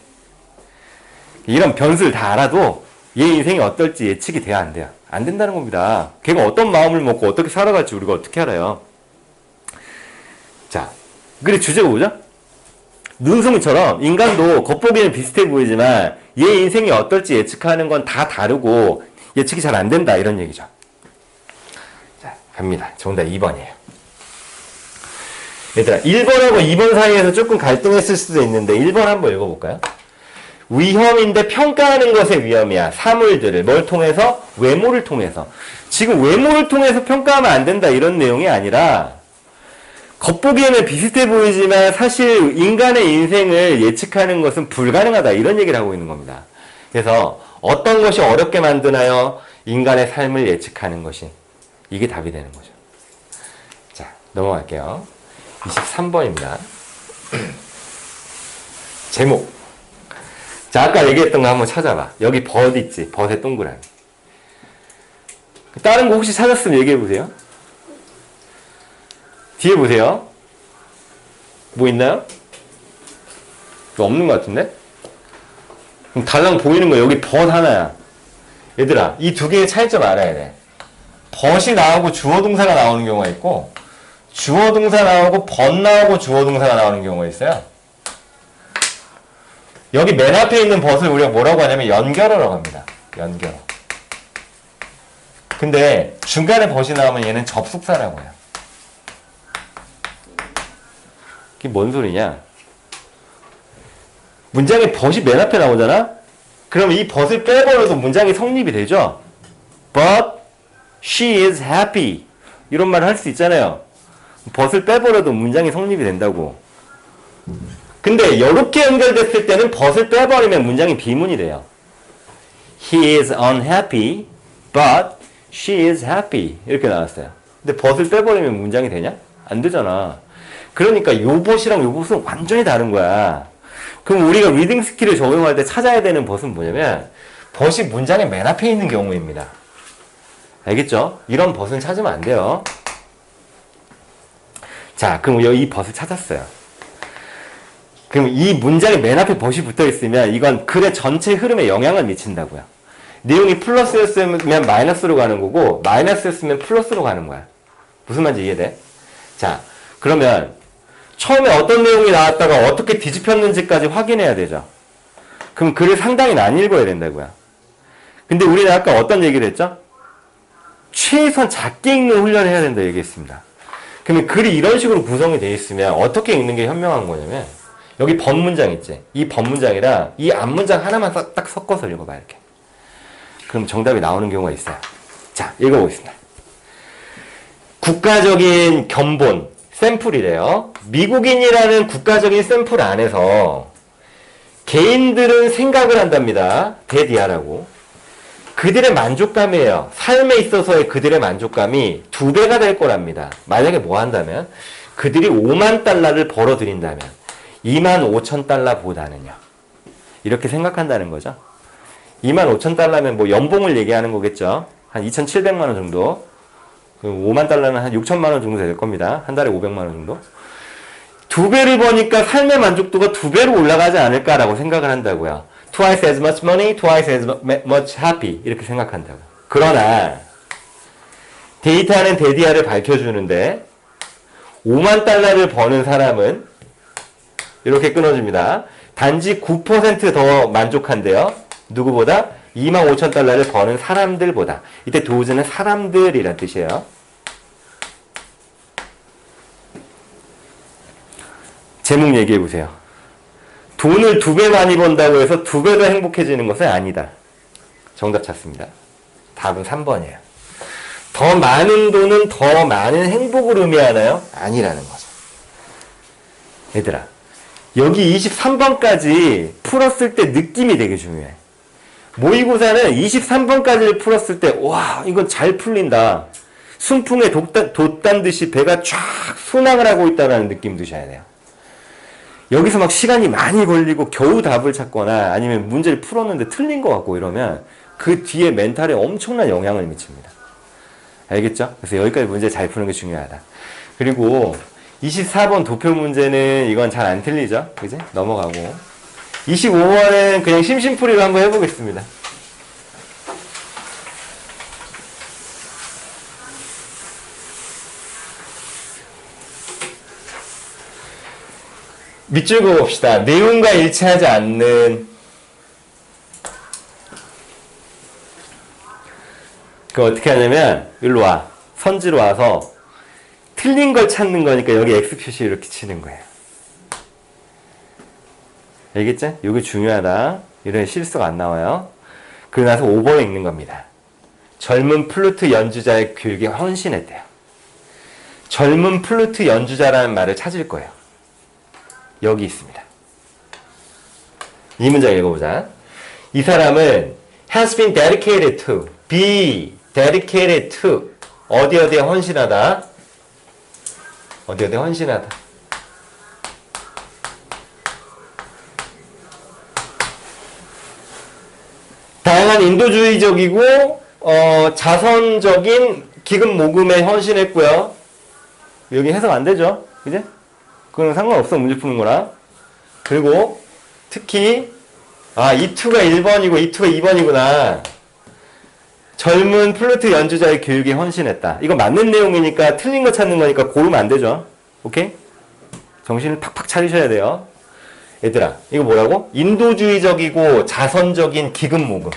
이런 변수를 다 알아도 얘 인생이 어떨지 예측이 돼야 안 돼요. 안 된다는 겁니다. 걔가 어떤 마음을 먹고 어떻게 살아갈지 우리가 어떻게 알아요. 자, 그래 주제가 뭐죠? 눈송이처럼 인간도 겉보기에는 비슷해 보이지만 얘 인생이 어떨지 예측하는 건 다 다르고 예측이 잘 안 된다 이런 얘기죠. 자, 갑니다. 정답 2번이에요. 얘들아 1번하고 2번 사이에서 조금 갈등했을 수도 있는데 1번 한번 읽어볼까요? 위험인데 평가하는 것의 위험이야. 사물들을 뭘 통해서? 외모를 통해서. 지금 외모를 통해서 평가하면 안 된다 이런 내용이 아니라 겉보기에는 비슷해 보이지만 사실 인간의 인생을 예측하는 것은 불가능하다 이런 얘기를 하고 있는 겁니다. 그래서 어떤 것이 어렵게 만드나요? 인간의 삶을 예측하는 것이. 이게 답이 되는 거죠. 자, 넘어갈게요. 23번입니다. 제목. 자, 아까 얘기했던 거 한번 찾아봐. 여기 벗 있지? 벗의 동그라미. 다른 거 혹시 찾았으면 얘기해보세요. 뒤에 보세요. 뭐 있나요? 없는 것 같은데? 그럼 달랑 보이는 거 여기 벗 하나야. 얘들아, 이 두 개의 차이점 알아야 돼. 벗이 나오고 주어 동사가 나오는 경우가 있고 주어 동사 나오고 벗 나오고 주어 동사가 나오는 경우가 있어요. 여기 맨 앞에 있는 벗을 우리가 뭐라고 하냐면 연결어라고 합니다. 연결어. 근데 중간에 벗이 나오면 얘는 접속사라고 해요. 그게 뭔 소리냐? 문장에 but이 맨 앞에 나오잖아? 그러면 이 but을 빼버려도 문장이 성립이 되죠? But she is happy. 이런 말을 할 수 있잖아요. but을 빼버려도 문장이 성립이 된다고. 근데 이렇게 연결됐을 때는 but을 빼버리면 문장이 비문이 돼요. He is unhappy, but she is happy. 이렇게 나왔어요. 근데 but을 빼버리면 문장이 되냐? 안 되잖아. 그러니까 요 but이랑 요 but은 완전히 다른 거야. 그럼 우리가 리딩 스킬을 적용할 때 찾아야 되는 but은 뭐냐면 but이 문장의 맨 앞에 있는 경우입니다. 알겠죠? 이런 but은 찾으면 안 돼요. 자, 그럼 이 but을 찾았어요. 그럼 이 문장의 맨 앞에 but이 붙어 있으면 이건 글의 전체 흐름에 영향을 미친다고요. 내용이 플러스였으면 마이너스로 가는 거고 마이너스였으면 플러스로 가는 거야. 무슨 말인지 이해돼? 자, 그러면 처음에 어떤 내용이 나왔다가 어떻게 뒤집혔는지까지 확인해야 되죠. 그럼 글을 상당히 안 읽어야 된다고요. 근데 우리는 아까 어떤 얘기를 했죠? 최소한 작게 읽는 훈련을 해야 된다 얘기했습니다. 그러면 글이 이런 식으로 구성이 되어 있으면 어떻게 읽는 게 현명한 거냐면 여기 번문장 있지? 이 번문장이랑 이 앞문장 하나만 딱 섞어서 읽어봐 이렇게. 그럼 정답이 나오는 경우가 있어요. 자, 읽어보겠습니다. 국가적인 견본, 샘플이래요. 미국인이라는 국가적인 샘플 안에서 개인들은 생각을 한답니다. 대디아라고. 그들의 만족감이에요. 삶에 있어서의 그들의 만족감이 2배가 될 거랍니다. 만약에 뭐 한다면 그들이 5만 달러를 벌어들인다면 2만 5천 달러보다는요. 이렇게 생각한다는 거죠. 2만 5천 달러면 뭐 연봉을 얘기하는 거겠죠. 한 2,700만 원 정도. 5만 달러는 한 6천만 원 정도 될 겁니다. 한 달에 500만 원 정도. 2배를 버니까 삶의 만족도가 2배로 올라가지 않을까라고 생각을 한다고요. Twice as much money, twice as much happy. 이렇게 생각한다고. 그러나 데이터는 데디아를 밝혀주는데 5만 달러를 버는 사람은 이렇게 끊어줍니다. 단지 9% 더 만족한대요. 누구보다? 2만 5천 달러를 버는 사람들보다. 이때 도즈는 사람들이란 뜻이에요. 제목 얘기해 보세요. 돈을 2배 많이 번다고 해서 2배 더 행복해지는 것은 아니다. 정답 찾습니다. 답은 3번이에요. 더 많은 돈은 더 많은 행복을 의미하나요? 아니라는 거죠. 얘들아, 여기 23번까지 풀었을 때 느낌이 되게 중요해. 모의고사는 23번까지를 풀었을 때, 와, 이건 잘 풀린다. 순풍에 돛단 듯이 배가 쫙 순항을 하고 있다는 느낌 드셔야 돼요. 여기서 막 시간이 많이 걸리고 겨우 답을 찾거나 아니면 문제를 풀었는데 틀린 것 같고 이러면 그 뒤에 멘탈에 엄청난 영향을 미칩니다. 알겠죠? 그래서 여기까지 문제 잘 푸는 게 중요하다. 그리고 24번 도표 문제는 이건 잘 안 틀리죠? 그지? 넘어가고. 25번은 그냥 심심풀이로 한번 해보겠습니다. 밑줄 그어봅시다. 내용과 일치하지 않는 그 어떻게 하냐면 일로 와. 선지로 와서 틀린 걸 찾는 거니까 여기 X 표시 이렇게 치는 거예요. 알겠지? 이게 중요하다. 이런 실수가 안 나와요. 그러고 나서 5번에 읽는 겁니다. 젊은 플루트 연주자의 교육에 헌신했대요. 젊은 플루트 연주자라는 말을 찾을 거예요. 여기 있습니다. 이 문장 읽어보자. 이 사람은 has been dedicated to, be dedicated to 어디에 헌신하다. 어디에 헌신하다. 다양한 인도주의적이고 자선적인 기금 모금에 헌신했고요. 여기 해석 안 되죠? 그지? 그건 상관없어. 문제 푸는 거라. 그리고 특히 이 2가 1번이고 이 2가 2번이구나. 젊은 플루트 연주자의 교육에 헌신했다. 이거 맞는 내용이니까 틀린 거 찾는 거니까 고르면 안 되죠. 오케이? 정신을 팍팍 차리셔야 돼요. 얘들아, 이거 뭐라고? 인도주의적이고 자선적인 기금 모금.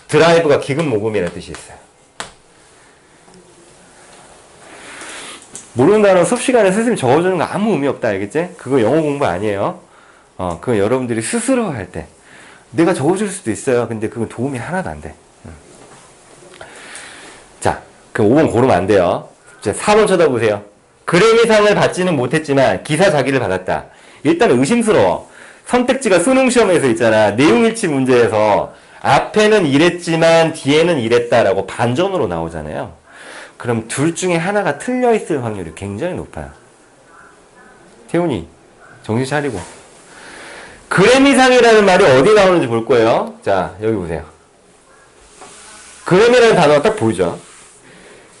드라이브가 기금 모금이라는 뜻이 있어요. 모르는 단어 수업 시간에 선생님이 적어주는 거 아무 의미 없다. 알겠지? 그거 영어 공부 아니에요. 그건 여러분들이 스스로 할 때. 내가 적어줄 수도 있어요. 근데 그건 도움이 하나도 안 돼. 자, 그럼 5번 고르면 안 돼요. 자, 4번 쳐다보세요. 그래미상을 받지는 못했지만 기사 자기를 받았다. 일단 의심스러워. 선택지가 수능시험에서 있잖아. 내용일치 문제에서 앞에는 이랬지만 뒤에는 이랬다라고 반전으로 나오잖아요. 그럼 둘 중에 하나가 틀려 있을 확률이 굉장히 높아요. 태훈이 정신 차리고. 그래미상이라는 말이 어디 나오는지 볼 거예요. 자, 여기 보세요. 그래미라는 단어가 딱 보이죠.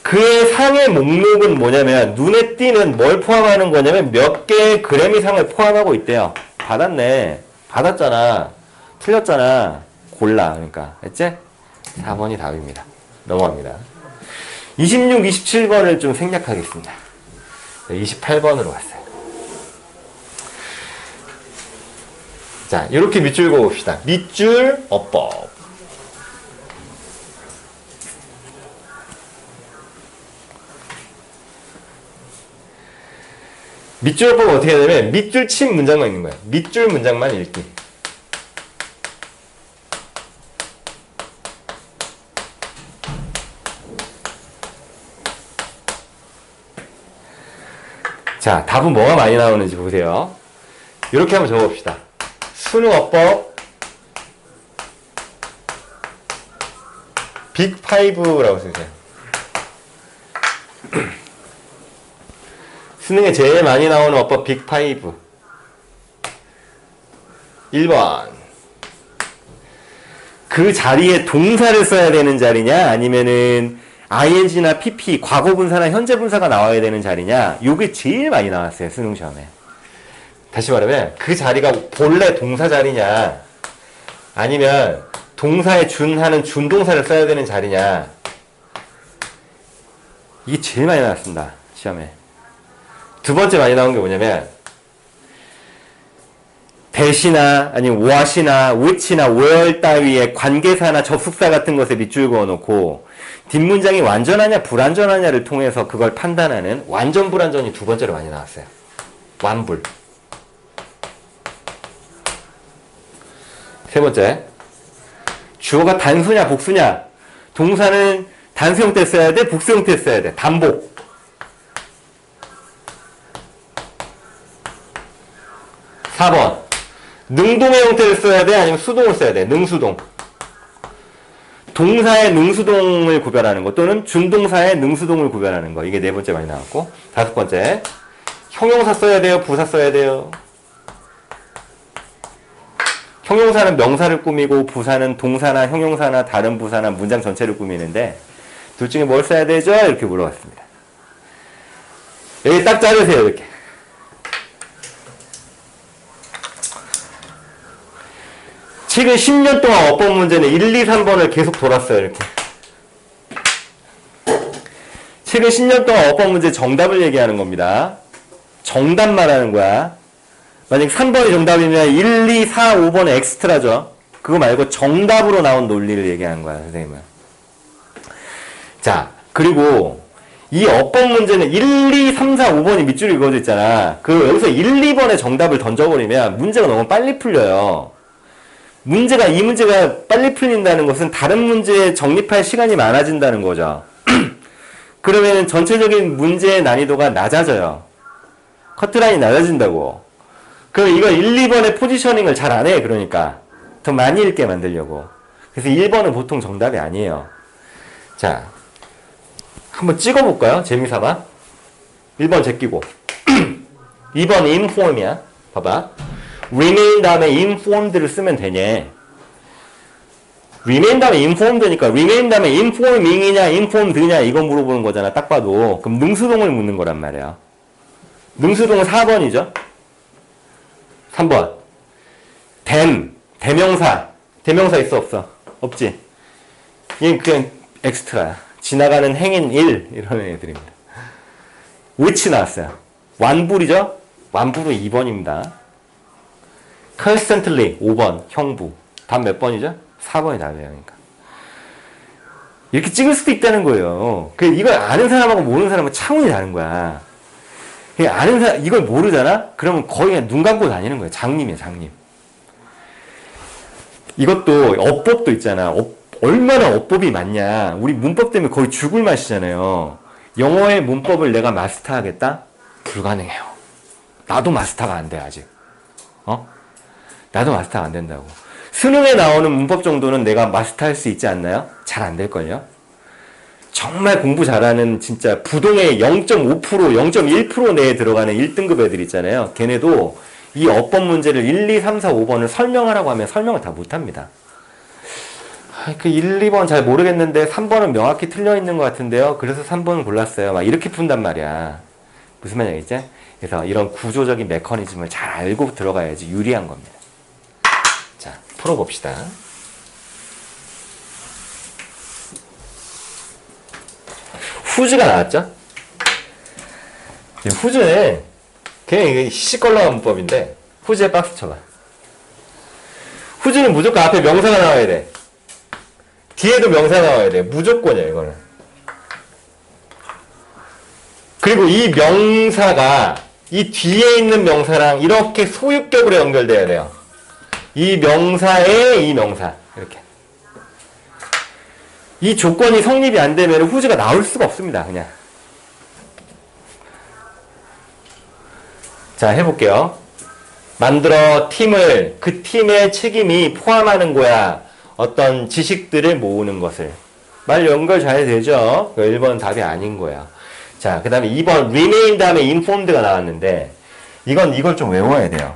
그의 상의 목록은 뭐냐면 눈에 띄는 뭘 포함하는 거냐면 몇 개의 그래미상을 포함하고 있대요. 받았네. 받았잖아. 틀렸잖아. 골라. 그러니까. 했지? 4번이 답입니다. 넘어갑니다. 26, 27번을 좀 생략하겠습니다. 28번으로 왔어요. 자, 이렇게 밑줄 그어봅시다. 밑줄 어법. 밑줄 어법은 어떻게 해야 되냐면 밑줄 친 문장만 있는 거예요. 밑줄 문장만 읽기. 자, 답은 뭐가 많이 나오는지 보세요. 이렇게 한번 적어봅시다. 수능어법 빅5라고 쓰세요. 수능에 제일 많이 나오는 어법 빅5. 1번. 그 자리에 동사를 써야 되는 자리냐 아니면은 ing나 pp, 과거분사나 현재분사가 나와야 되는 자리냐. 요게 제일 많이 나왔어요. 수능시험에. 다시 말하면 그 자리가 본래 동사 자리냐 아니면 동사에 준하는 준동사를 써야 되는 자리냐. 이게 제일 많이 나왔습니다. 시험에. 두 번째 많이 나온 게 뭐냐면 대시나 아니면 what이나 which나 where 따위의 관계사나 접속사 같은 것에 밑줄 그어놓고 뒷문장이 완전하냐 불완전하냐를 통해서 그걸 판단하는 완전 불완전이 두 번째로 많이 나왔어요. 완불. 세 번째, 주어가 단수냐 복수냐. 동사는 단수 형태 써야 돼 복수 형태 써야 돼. 단복. 4번, 능동의 형태를 써야 돼 아니면 수동을 써야 돼. 능수동. 동사의 능수동을 구별하는 것 또는 준동사의 능수동을 구별하는 것. 이게 네 번째 많이 나왔고. 다섯 번째, 형용사 써야 돼요 부사 써야 돼요. 형용사는 명사를 꾸미고 부사는 동사나 형용사나 다른 부사나 문장 전체를 꾸미는데 둘 중에 뭘 써야 되죠? 이렇게 물어봤습니다. 여기 딱 자르세요. 이렇게. 최근 10년 동안 어법 문제는 1, 2, 3번을 계속 돌았어요. 이렇게. 최근 10년 동안 어법 문제 정답을 얘기하는 겁니다. 정답 말하는 거야. 만약 3번이 정답이면 1, 2, 4, 5번은 엑스트라죠. 그거 말고 정답으로 나온 논리를 얘기하는 거야, 선생님은. 자, 그리고 이 어법 문제는 1, 2, 3, 4, 5번이 밑줄이 그어져 있잖아. 그 여기서 1, 2번에 정답을 던져버리면 문제가 너무 빨리 풀려요. 이 문제가 빨리 풀린다는 것은 다른 문제에 정립할 시간이 많아진다는 거죠. 그러면 전체적인 문제의 난이도가 낮아져요. 커트라인이 낮아진다고. 그럼 이거 1, 2번의 포지셔닝을 잘 안 해. 그러니까 더 많이 읽게 만들려고. 그래서 1번은 보통 정답이 아니에요. 자, 한번 찍어볼까요? 재미삼아. 1번 제끼고 2번 inform이야. 봐봐. remain 다음에 informed를 쓰면 되냐. remain 다음에 informed니까 remain 다음에 informing이냐 informed냐 이거 물어보는 거잖아. 딱 봐도. 그럼 능수동을 묻는 거란 말이야. 능수동은 4번이죠. 3번. 대명사 있어 없어? 없지. 얘는 그냥 엑스트라야. 지나가는 행인 1 이런 애들입니다. which 나왔어요. 완불이죠? 완불은 2번입니다. constantly 5번 형부. 답 몇 번이죠? 4번이 답이에요. 그러니까. 이렇게 찍을 수도 있다는 거예요. 이걸 아는 사람하고 모르는 사람은 차원이 다른 거야. 그냥 아는 사람, 이걸 모르잖아? 그러면 거의 그냥 눈 감고 다니는 거예요. 장님이에요, 장님. 이것도 어법도 있잖아. 얼마나 어법이 많냐. 우리 문법 때문에 거의 죽을 맛이잖아요. 영어의 문법을 내가 마스터하겠다? 불가능해요. 나도 마스터가 안 돼, 아직. 나도 마스터가 안 된다고. 수능에 나오는 문법 정도는 내가 마스터할 수 있지 않나요? 잘 안 될걸요? 정말 공부 잘하는 진짜 부동의 0.5%, 0.1% 내에 들어가는 1등급 애들 있잖아요. 걔네도 이 어법 문제를 1, 2, 3, 4, 5번을 설명하라고 하면 설명을 다 못합니다. 그 1, 2번 잘 모르겠는데 3번은 명확히 틀려 있는 것 같은데요. 그래서 3번 골랐어요. 막 이렇게 푼단 말이야. 무슨 말이겠지? 그래서 이런 구조적인 메커니즘을 잘 알고 들어가야지 유리한 겁니다. 자, 풀어봅시다. 후즈가 나왔죠? 후즈는 그냥 이게 시시껄렁한 문법인데 후즈에 박스 쳐봐. 후즈는 무조건 앞에 명사가 나와야 돼. 뒤에도 명사가 나와야 돼. 무조건이야, 이거는. 그리고 이 명사가 이 뒤에 있는 명사랑 이렇게 소유격으로 연결돼야 돼요. 이 명사에 이 명사. 이렇게. 이 조건이 성립이 안 되면 후즈가 나올 수가 없습니다. 그냥. 자, 해볼게요. 만들어 팀을, 그 팀의 책임이 포함하는 거야. 어떤 지식들을 모으는 것을. 말 연결 잘 되죠? 1번 답이 아닌 거야. 자, 그 다음에 2번 remain 다음에 informed가 나왔는데 이걸 좀 외워야 돼요.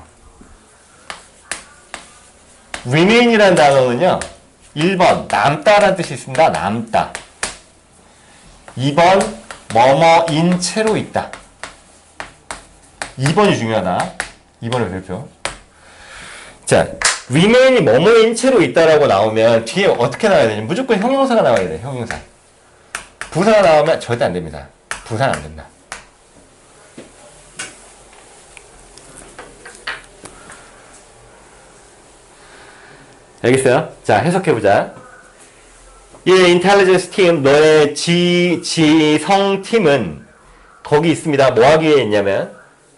remain이라는 단어는요. 1번 남다라는 뜻이 있습니다. 남다. 2번 뭐뭐인 채로 있다. 2번이 중요하다. 2번을 별표. 자, remain이 뭐뭐인 채로 있다라고 나오면 뒤에 어떻게 나와야 되냐? 무조건 형용사가 나와야 돼. 형용사. 부사가 나오면 절대 안 됩니다. 부사는 안 된다. 알겠어요? 자, 해석해보자. 이 인텔리전스 팀, 너의 지성팀은 거기 있습니다. 뭐 하기 위해 있냐면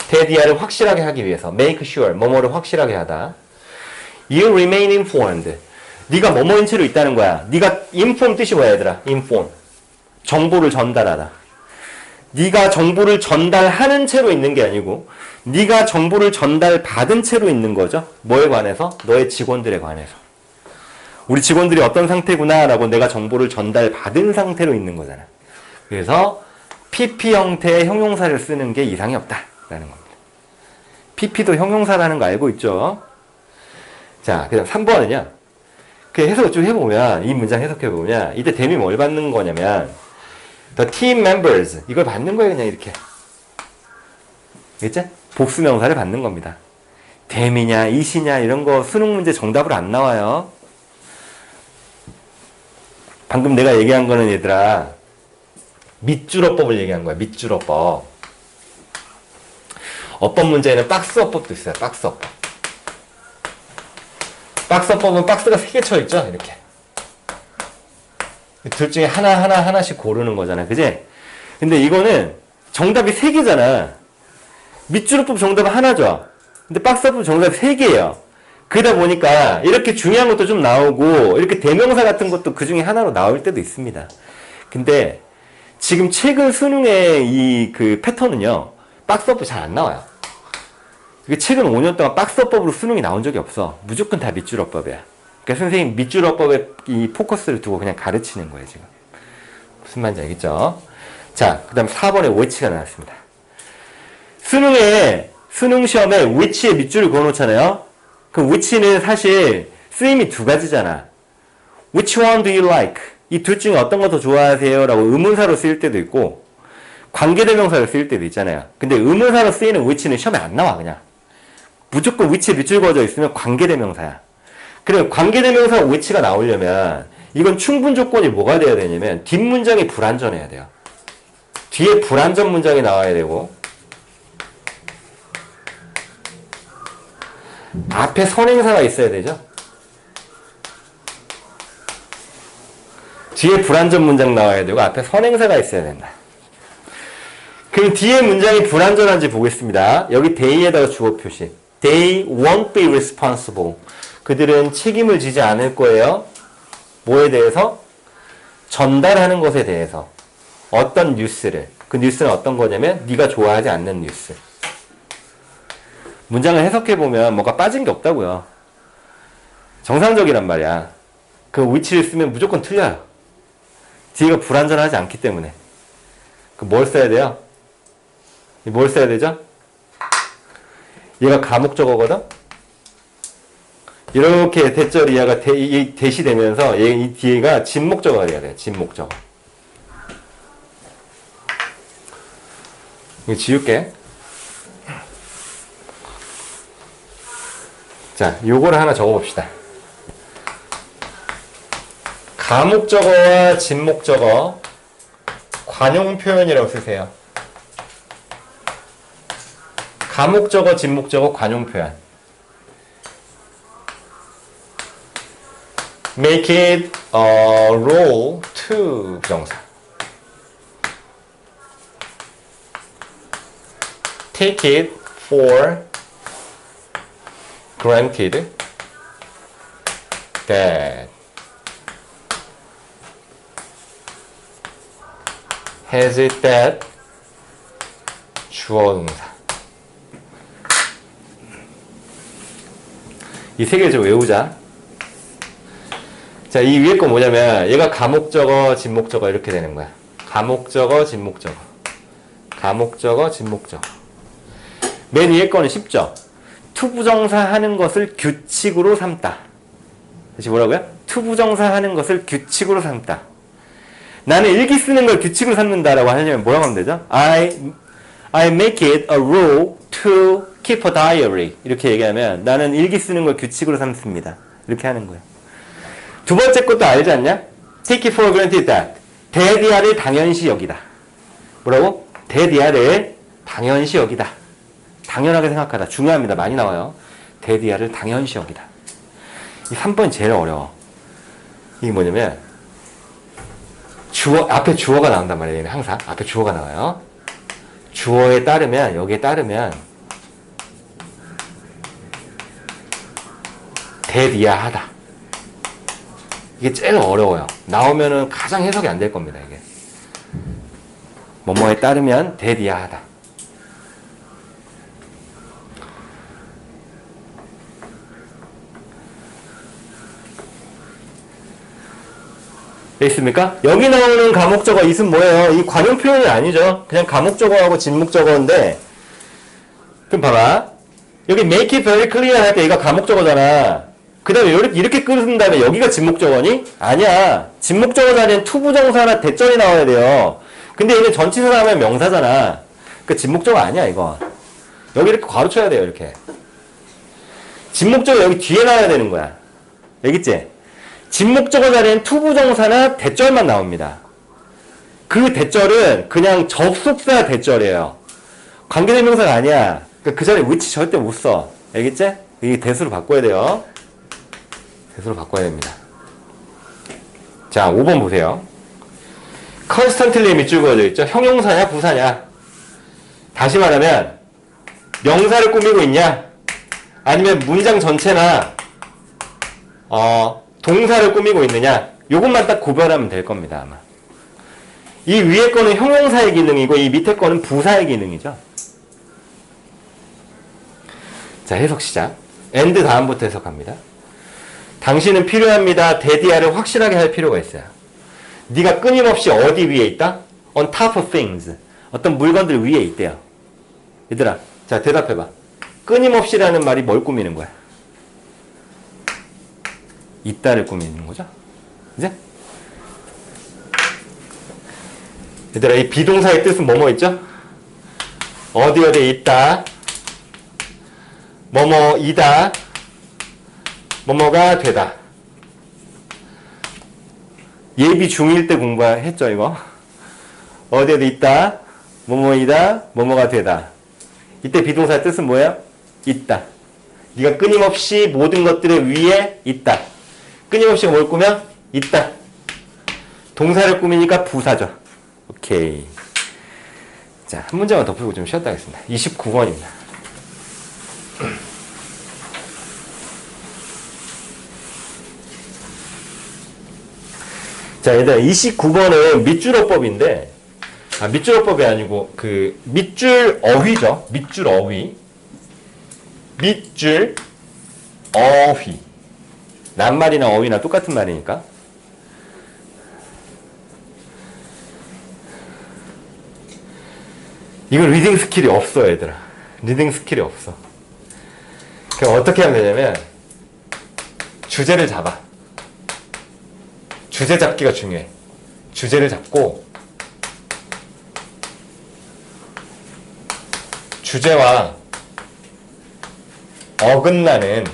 대디아를 확실하게 하기 위해서 make sure, 뭐뭐를 확실하게 하다. You remain informed. 네가 뭐뭐인 채로 있다는 거야. 네가 inform 뜻이 뭐야, 얘들아? inform. 정보를 전달하다. 네가 정보를 전달하는 채로 있는 게 아니고 네가 정보를 전달받은 채로 있는 거죠. 뭐에 관해서? 너의 직원들에 관해서. 우리 직원들이 어떤 상태구나 라고 내가 정보를 전달받은 상태로 있는 거잖아. 그래서 PP 형태의 형용사를 쓰는 게 이상이 없다라는 겁니다. PP도 형용사라는 거 알고 있죠? 자, 그 다음 3번은요. 그 해석을 쭉 해보면, 이 문장 해석해보면, 이때 댐이 뭘 받는 거냐면, the team members. 이걸 받는 거예요, 그냥 이렇게. 알겠지? 복수명사를 받는 겁니다. 댐이냐, 이시냐, 이런 거 수능 문제 정답으로 안 나와요. 방금 내가 얘기한 거는 얘들아, 밑줄어법을 얘기한 거야, 밑줄어법. 어법 문제에는 박스어법도 있어요, 박스어법. 박스어법은 박스가 3개 쳐있죠, 이렇게. 둘 중에 하나씩 고르는 거잖아, 그지? 근데 이거는 정답이 3개잖아. 밑줄어법 정답은 하나죠. 근데 박스어법 정답이 3개예요. 그러다 보니까 이렇게 중요한 것도 좀 나오고 이렇게 대명사 같은 것도 그 중에 하나로 나올 때도 있습니다. 근데 지금 최근 수능의 이 그 패턴은요. 박스어법 잘 안 나와요. 이게 최근 5년 동안 박스어법으로 수능이 나온 적이 없어. 무조건 다 밑줄어법이야. 그러니까 선생님 밑줄어법에 이 포커스를 두고 그냥 가르치는 거예요, 지금. 무슨 말인지 알겠죠? 자, 그 다음 4번에 which가 나왔습니다. 수능 시험에 which에 밑줄을 그어놓잖아요. 그 which는 사실 쓰임이 2가지잖아. Which one do you like? 이 둘 중에 어떤 거 더 좋아하세요? 라고 의문사로 쓰일 때도 있고 관계대명사로 쓰일 때도 있잖아요. 근데 의문사로 쓰이는 which는 시험에 안 나와, 그냥. 무조건 which에 밑줄 그어져 있으면 관계대명사야. 그래, 관계대명사 which가 나오려면 이건 충분 조건이 뭐가 돼야 되냐면 뒷문장이 불완전해야 돼요. 뒤에 불완전 문장이 나와야 되고 앞에 선행사가 있어야 되죠. 뒤에 불완전 문장 나와야 되고 앞에 선행사가 있어야 된다. 그럼 뒤에 문장이 불완전한지 보겠습니다. 여기 they에다가 주어 표시. They won't be responsible. 그들은 책임을 지지 않을 거예요. 뭐에 대해서? 전달하는 것에 대해서. 어떤 뉴스를. 그 뉴스는 어떤 거냐면 네가 좋아하지 않는 뉴스. 문장을 해석해보면 뭐가 빠진 게 없다고요. 정상적이란 말이야. 그 위치를 쓰면 무조건 틀려요. 뒤가 불완전하지 않기 때문에. 뭘 써야 돼요? 뭘 써야 되죠? 얘가 가목적어거든? 이렇게 대절이 얘가 대시되면서 이 뒤에가 진목적어가 돼야 돼요. 진목적어. 이거 지울게. 자, 요거를 하나 적어봅시다. 가목적어와 진목적어 관용 표현이라고 쓰세요. 가목적어, 진목적어 관용 표현. Make it a role to 부정사. Take it for granted that has it that 주어 동사. 이 세 개를 좀 외우자. 자, 이 위에 거 뭐냐면 얘가 가목적어, 진목적어 이렇게 되는 거야. 가목적어, 진목적어. 가목적어, 진목적어. 맨 위에 거는 쉽죠? 투부정사 하는 것을 규칙으로 삼다. 다시 뭐라고요? 투부정사 하는 것을 규칙으로 삼다. 나는 일기 쓰는 걸 규칙으로 삼는다라고 하려면 뭐라고 하면 되죠? I make it a rule to keep a diary. 이렇게 얘기하면 나는 일기 쓰는 걸 규칙으로 삼습니다. 이렇게 하는 거예요. 두 번째 것도 알지 않냐? Take it for granted that. 대디아를 당연시 여기다. 뭐라고? 대디아를 당연시 여기다. 당연하게 생각하다. 중요합니다. 많이 나와요. 대디아를 당연시 여기다. 이 3번이 제일 어려워. 이게 뭐냐면 주어, 앞에 주어가 나온단 말이에요. 얘는 항상 앞에 주어가 나와요. 주어에 따르면, 여기에 따르면 대디아하다. 이게 제일 어려워요. 나오면은 가장 해석이 안 될 겁니다. 이게 뭐뭐에 따르면 대디아하다. 있습니까? 여기 나오는 가목적어 있으면 뭐예요? 이 관용 표현이 아니죠. 그냥 가목적어하고 진목적어인데, 그럼 봐봐. 여기 make it very clear 할 때 이거 가목적어잖아. 그 다음에 이렇게 끊은 다음에 여기가 진목적어니? 아니야. 진목적어 자리엔 투부정사나 대절이 나와야 돼요. 근데 얘는 전치사를 하면 명사잖아. 그러니까 진목적어 아니야, 이거. 여기 이렇게 괄호쳐야 돼요, 이렇게. 진목적어 여기 뒤에 나와야 되는 거야. 알겠지? 진목적어 자리엔 투부정사나 대절만 나옵니다. 그 대절은 그냥 접속사 대절이에요. 관계대명사가 아니야. 그러니까 그 자리에 which 절대 못 써. 알겠지? 이게 대수로 바꿔야 돼요. 대수로 바꿔야 됩니다. 자, 5번 보세요. constantly 밑줄 그어져 있죠? 형용사냐 부사냐? 다시 말하면 명사를 꾸미고 있냐? 아니면 문장 전체나 동사를 꾸미고 있느냐? 요것만 딱 구별하면 될 겁니다, 아마. 이 위에 거는 형용사의 기능이고 이 밑에 거는 부사의 기능이죠. 자, 해석 시작. and 다음부터 해석합니다. 당신은 필요합니다. 대디아를 확실하게 할 필요가 있어요. 네가 끊임없이 어디 위에 있다? on top of things. 어떤 물건들 위에 있대요. 얘들아, 자, 대답해봐. 끊임없이라는 말이 뭘 꾸미는 거야? 있다를 꾸미는 거죠? 이제? 얘들아, 이 비동사의 뜻은 뭐뭐 있죠? 어디 어디에 있다. 뭐뭐이다. 뭐뭐가 되다. 예비 중1 때 공부했죠, 이거? 어디 어디 있다. 뭐뭐이다. 뭐뭐가 되다. 이때 비동사의 뜻은 뭐예요? 있다. 네가 끊임없이 모든 것들의 위에 있다. 끊임없이 뭘 꾸며? 있다. 동사를 꾸미니까 부사죠. 오케이. 자, 한 문제만 더 풀고 좀 쉬었다 하겠습니다. 29번입니다. 자, 얘들아, 29번은 밑줄어법인데, 밑줄어법이 아니고, 밑줄 어휘죠. 밑줄 어휘. 밑줄 어휘. 낱말이나 어휘나 똑같은 말이니까. 이건 리딩 스킬이 없어, 얘들아. 리딩 스킬이 없어. 그럼 어떻게 하면 되냐면, 주제를 잡아. 주제 잡기가 중요해. 주제를 잡고, 주제와 어긋나는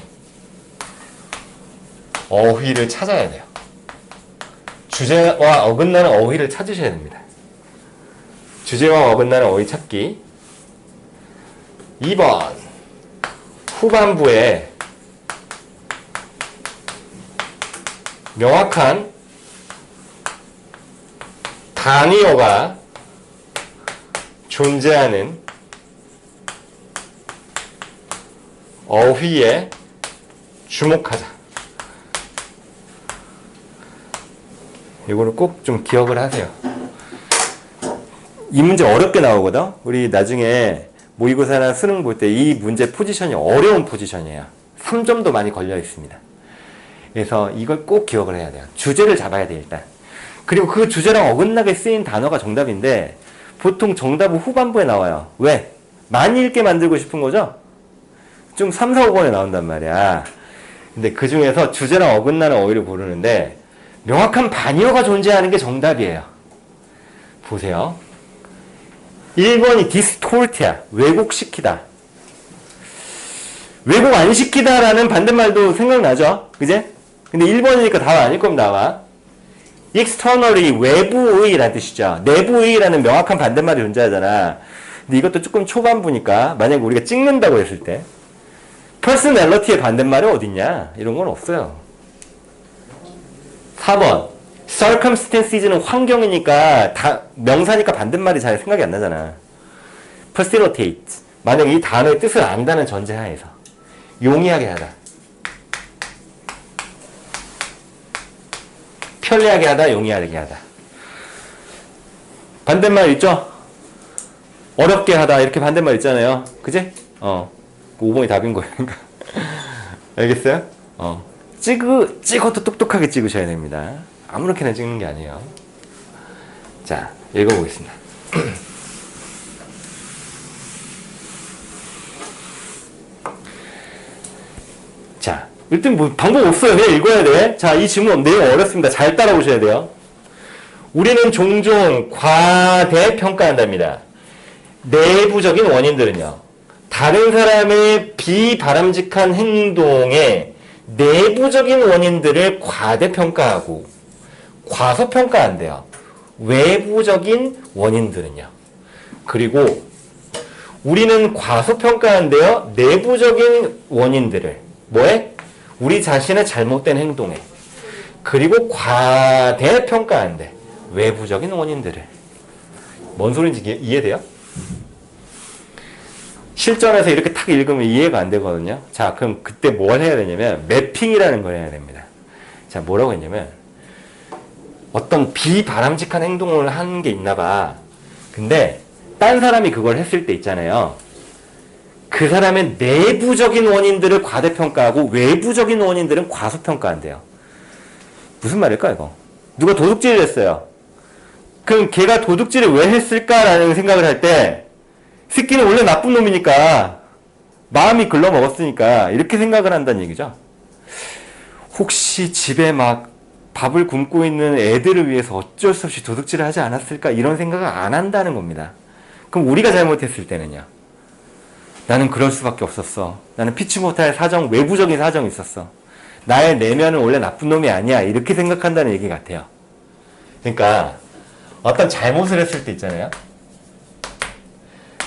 어휘를 찾아야 돼요. 주제와 어긋나는 어휘를 찾으셔야 됩니다. 주제와 어긋나는 어휘 찾기. 2번 후반부에 명확한 단위어가 존재하는 어휘에 주목하자. 이거를 꼭 좀 기억을 하세요. 이 문제 어렵게 나오거든? 우리 나중에 모의고사나 수능 볼 때 이 문제 포지션이 어려운 포지션이에요. 3점도 많이 걸려 있습니다. 그래서 이걸 꼭 기억을 해야 돼요. 주제를 잡아야 돼, 일단. 그리고 그 주제랑 어긋나게 쓰인 단어가 정답인데 보통 정답은 후반부에 나와요. 왜? 많이 읽게 만들고 싶은 거죠? 좀 3, 4, 5번에 나온단 말이야. 근데 그 중에서 주제랑 어긋나는 어휘를 고르는데 명확한 반의어가 존재하는 게 정답이에요. 보세요. 1번이 distort야. 왜곡시키다. 왜곡 안 시키다라는 반대말도 생각나죠? 그제? 근데 1번이니까 답 아닐 거면 나와. externally, 외부의라는 뜻이죠. 내부의라는 명확한 반대말이 존재하잖아. 근데 이것도 조금 초반부니까 만약에 우리가 찍는다고 했을 때 personality의 반대말이 어딨냐? 이런 건 없어요. 4번 circumstances는 환경이니까 명사니까 반대말이 잘 생각이 안 나잖아. facilitate, 만약에 이 단어의 뜻을 안다는 전제하에서 용이하게 하다, 편리하게 하다, 용이하게 하다. 반대말 있죠? 어렵게 하다, 이렇게 반대말 있잖아요. 그지? 5번이 답인 거예요. 알겠어요? 찍어도 똑똑하게 찍으셔야 됩니다. 아무렇게나 찍는 게 아니에요. 자, 읽어보겠습니다. 자, 일단 뭐 방법 없어요. 그냥 읽어야 돼. 자, 이 질문 내용 어렵습니다. 잘 따라오셔야 돼요. 우리는 종종 과대평가한답니다. 내부적인 원인들은요, 다른 사람의 비바람직한 행동의 내부적인 원인들을 과대평가하고 과소평가한대요. 외부적인 원인들은요. 그리고 우리는 과소평가한대요. 내부적인 원인들을 뭐에? 우리 자신의 잘못된 행동에. 그리고 과대평가한대. 외부적인 원인들을. 뭔 소리인지 이해돼요? 실전에서 이렇게 탁 읽으면 이해가 안 되거든요. 자, 그럼 그때 뭘 해야 되냐면 매핑이라는 걸 해야 됩니다. 자, 뭐라고 했냐면 어떤 비바람직한 행동을 하는 게 있나 봐. 근데 딴 사람이 그걸 했을 때 있잖아요. 그 사람의 내부적인 원인들을 과대평가하고 외부적인 원인들은 과소평가한대요. 무슨 말일까 이거? 누가 도둑질을 했어요. 그럼 걔가 도둑질을 왜 했을까라는 생각을 할 때 새끼는 원래 나쁜 놈이니까 마음이 글러먹었으니까 이렇게 생각을 한다는 얘기죠. 혹시 집에 막 밥을 굶고 있는 애들을 위해서 어쩔 수 없이 도둑질을 하지 않았을까 이런 생각을 안 한다는 겁니다. 그럼 우리가 잘못했을 때는요. 나는 그럴 수밖에 없었어. 나는 피치 못할 사정, 외부적인 사정이 있었어. 나의 내면은 원래 나쁜 놈이 아니야. 이렇게 생각한다는 얘기 같아요. 그러니까 어떤 잘못을 했을 때 있잖아요.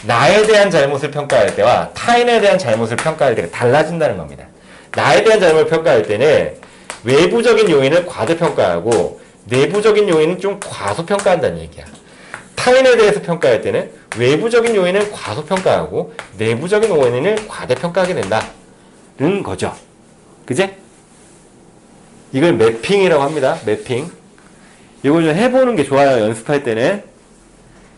나에 대한 잘못을 평가할 때와 타인에 대한 잘못을 평가할 때가 달라진다는 겁니다. 나에 대한 잘못을 평가할 때는 외부적인 요인을 과대평가하고 내부적인 요인은 좀 과소평가한다는 얘기야. 타인에 대해서 평가할 때는 외부적인 요인을 과소평가하고 내부적인 요인을 과대평가하게 된다는 거죠. 그제? 이걸 매핑이라고 합니다. 매핑. 이걸 좀 해보는 게 좋아요. 연습할 때는.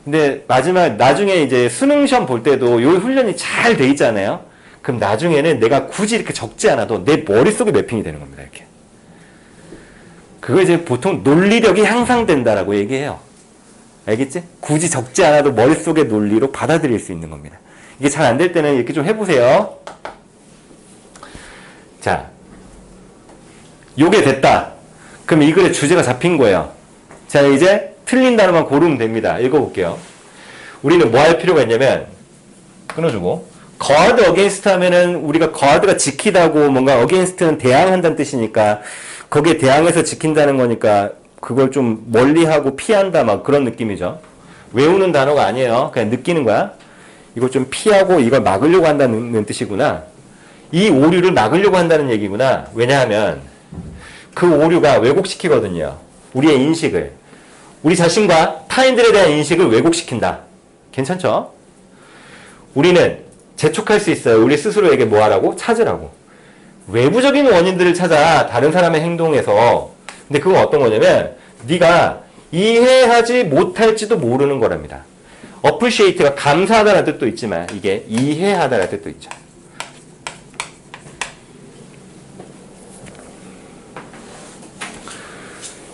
근데 나중에 이제 수능 시험 볼 때도 요 훈련이 잘 돼 있잖아요. 그럼 나중에는 내가 굳이 이렇게 적지 않아도 내 머릿속에 매핑이 되는 겁니다. 이렇게. 그거 이제 보통 논리력이 향상된다라고 얘기해요. 알겠지? 굳이 적지 않아도 머릿속의 논리로 받아들일 수 있는 겁니다. 이게 잘 안 될 때는 이렇게 좀 해보세요. 자, 요게 됐다. 그럼 이 글의 주제가 잡힌 거예요. 자, 이제 틀린 단어만 고르면 됩니다. 읽어볼게요. 우리는 뭐 할 필요가 있냐면, 끊어주고, guard against 하면은 우리가 guard가 지키다고 뭔가 against는 대항한다는 뜻이니까, 거기에 대항해서 지킨다는 거니까, 그걸 좀 멀리하고 피한다, 막 그런 느낌이죠. 외우는 단어가 아니에요. 그냥 느끼는 거야. 이걸 좀 피하고 이걸 막으려고 한다는 뜻이구나. 이 오류를 막으려고 한다는 얘기구나. 왜냐하면, 그 오류가 왜곡시키거든요. 우리의 인식을. 우리 자신과 타인들에 대한 인식을 왜곡시킨다. 괜찮죠? 우리는 재촉할 수 있어요. 우리 스스로에게 뭐 하라고? 찾으라고. 외부적인 원인들을 찾아 다른 사람의 행동에서. 근데 그건 어떤 거냐면 네가 이해하지 못할지도 모르는 거랍니다. appreciate가 감사하다는 뜻도 있지만 이게 이해하다는 뜻도 있죠.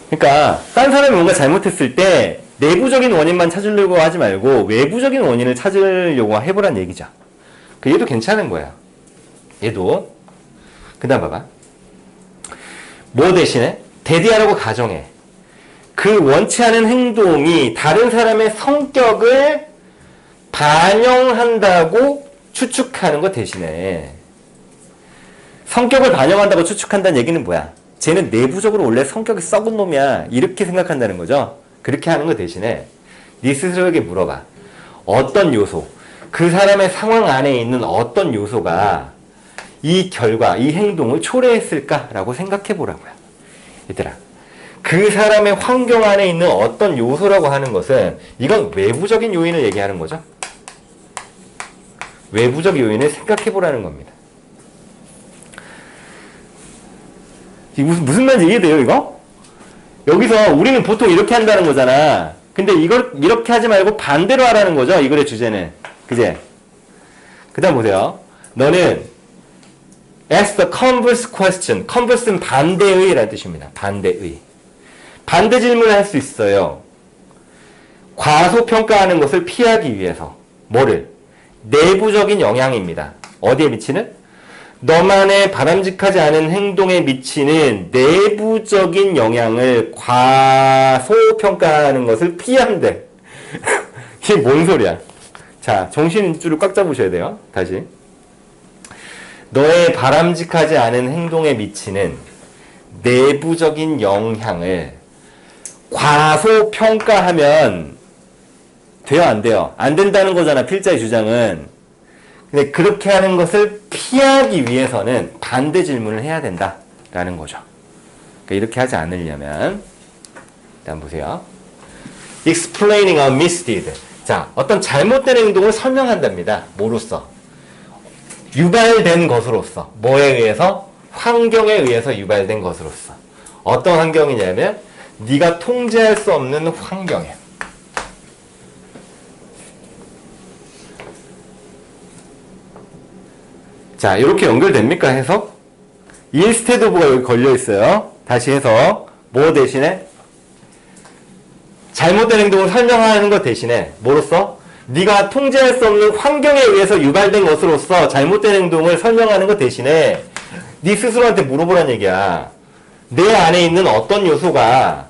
그러니까 딴 사람이 뭔가 잘못했을 때 내부적인 원인만 찾으려고 하지 말고 외부적인 원인을 찾으려고 해보란 얘기죠. 얘도 괜찮은 거야. 얘도. 그 다음 봐봐. 뭐 대신에? 대디하라고 가정해. 그 원치 않은 행동이 다른 사람의 성격을 반영한다고 추측하는 것 대신에. 성격을 반영한다고 추측한다는 얘기는 뭐야? 쟤는 내부적으로 원래 성격이 썩은 놈이야. 이렇게 생각한다는 거죠. 그렇게 하는 거 대신에 네 스스로에게 물어봐. 어떤 요소, 그 사람의 상황 안에 있는 어떤 요소가 이 결과, 이 행동을 초래했을까라고 생각해 보라고요. 얘들아, 그 사람의 환경 안에 있는 어떤 요소라고 하는 것은 이건 외부적인 요인을 얘기하는 거죠. 외부적 요인을 생각해 보라는 겁니다. 무슨 말인지 이해돼요, 이거? 여기서 우리는 보통 이렇게 한다는 거잖아. 근데 이걸 이렇게 하지 말고 반대로 하라는 거죠, 이 글의 주제는. 그제? 그 다음 보세요. 너는 ask the converse question. converse는 반대의 라는 뜻입니다. 반대의. 반대 질문을 할 수 있어요. 과소평가하는 것을 피하기 위해서. 뭐를? 내부적인 영향입니다. 어디에 미치는? 너만의 바람직하지 않은 행동에 미치는 내부적인 영향을 과소평가하는 것을 피한대. 이게 뭔 소리야? 자, 정신줄을 꽉 잡으셔야 돼요. 다시. 너의 바람직하지 않은 행동에 미치는 내부적인 영향을 과소평가하면 돼요, 안 돼요? 안 된다는 거잖아, 필자의 주장은. 근데 그렇게 하는 것을 피하기 위해서는 반대 질문을 해야 된다라는 거죠. 그러니까 이렇게 하지 않으려면 일단 보세요. Explaining a misdeed. 자, 어떤 잘못된 행동을 설명한답니다. 뭐로써? 유발된 것으로서. 뭐에 의해서? 환경에 의해서 유발된 것으로서. 어떤 환경이냐면 네가 통제할 수 없는 환경이야. 자, 이렇게 연결됩니까? 해석? instead of가 여기 걸려있어요. 다시 해석. 뭐 대신에? 잘못된 행동을 설명하는 것 대신에 뭐로써? 네가 통제할 수 없는 환경에 의해서 유발된 것으로서 잘못된 행동을 설명하는 것 대신에 네 스스로한테 물어보란 얘기야. 내 안에 있는 어떤 요소가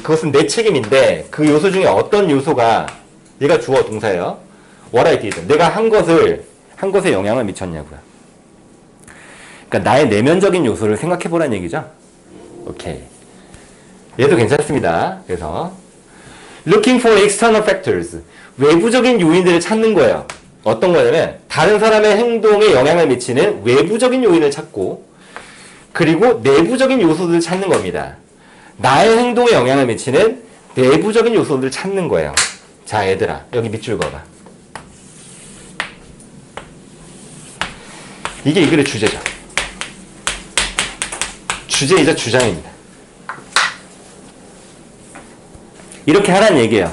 그것은 내 책임인데 그 요소 중에 어떤 요소가 얘가 주어 동사예요. What I did. 내가 한 것에 영향을 미쳤냐고요. 그러니까 나의 내면적인 요소를 생각해 보란 얘기죠. 오케이. 얘도 괜찮습니다. 그래서 looking for external factors. 외부적인 요인들을 찾는 거예요. 어떤 거냐면 다른 사람의 행동에 영향을 미치는 외부적인 요인을 찾고 그리고 내부적인 요소들을 찾는 겁니다. 나의 행동에 영향을 미치는 내부적인 요소들을 찾는 거예요. 자, 얘들아, 여기 밑줄 그어봐. 이게 이 글의 주제죠. 주제이자 주장입니다. 이렇게 하라는 얘기예요.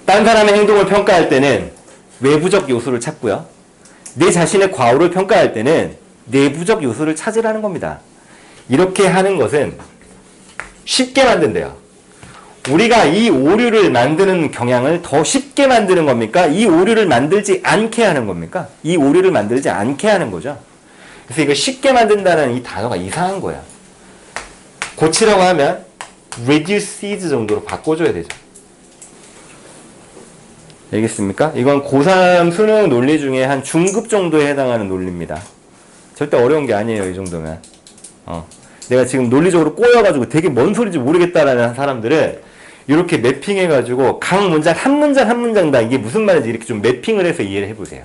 딴 사람의 행동을 평가할 때는 외부적 요소를 찾고요. 내 자신의 과오를 평가할 때는 내부적 요소를 찾으라는 겁니다. 이렇게 하는 것은 쉽게 만든대요. 우리가 이 오류를 만드는 경향을 더 쉽게 만드는 겁니까? 이 오류를 만들지 않게 하는 겁니까? 이 오류를 만들지 않게 하는 거죠. 그래서 이거 쉽게 만든다는 이 단어가 이상한 거야. 고치라고 하면 reduces 정도로 바꿔줘야 되죠. 알겠습니까? 이건 고3 수능 논리 중에 한 중급 정도에 해당하는 논리입니다. 절대 어려운 게 아니에요, 이 정도면. 내가 지금 논리적으로 꼬여가지고 되게 뭔 소리인지 모르겠다라는 사람들은 이렇게 매핑해가지고 각 문장 한 문장 한 문장 다 이게 무슨 말인지 이렇게 좀 매핑을 해서 이해를 해보세요.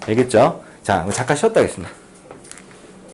알겠죠? 자, 잠깐 쉬었다 하겠습니다.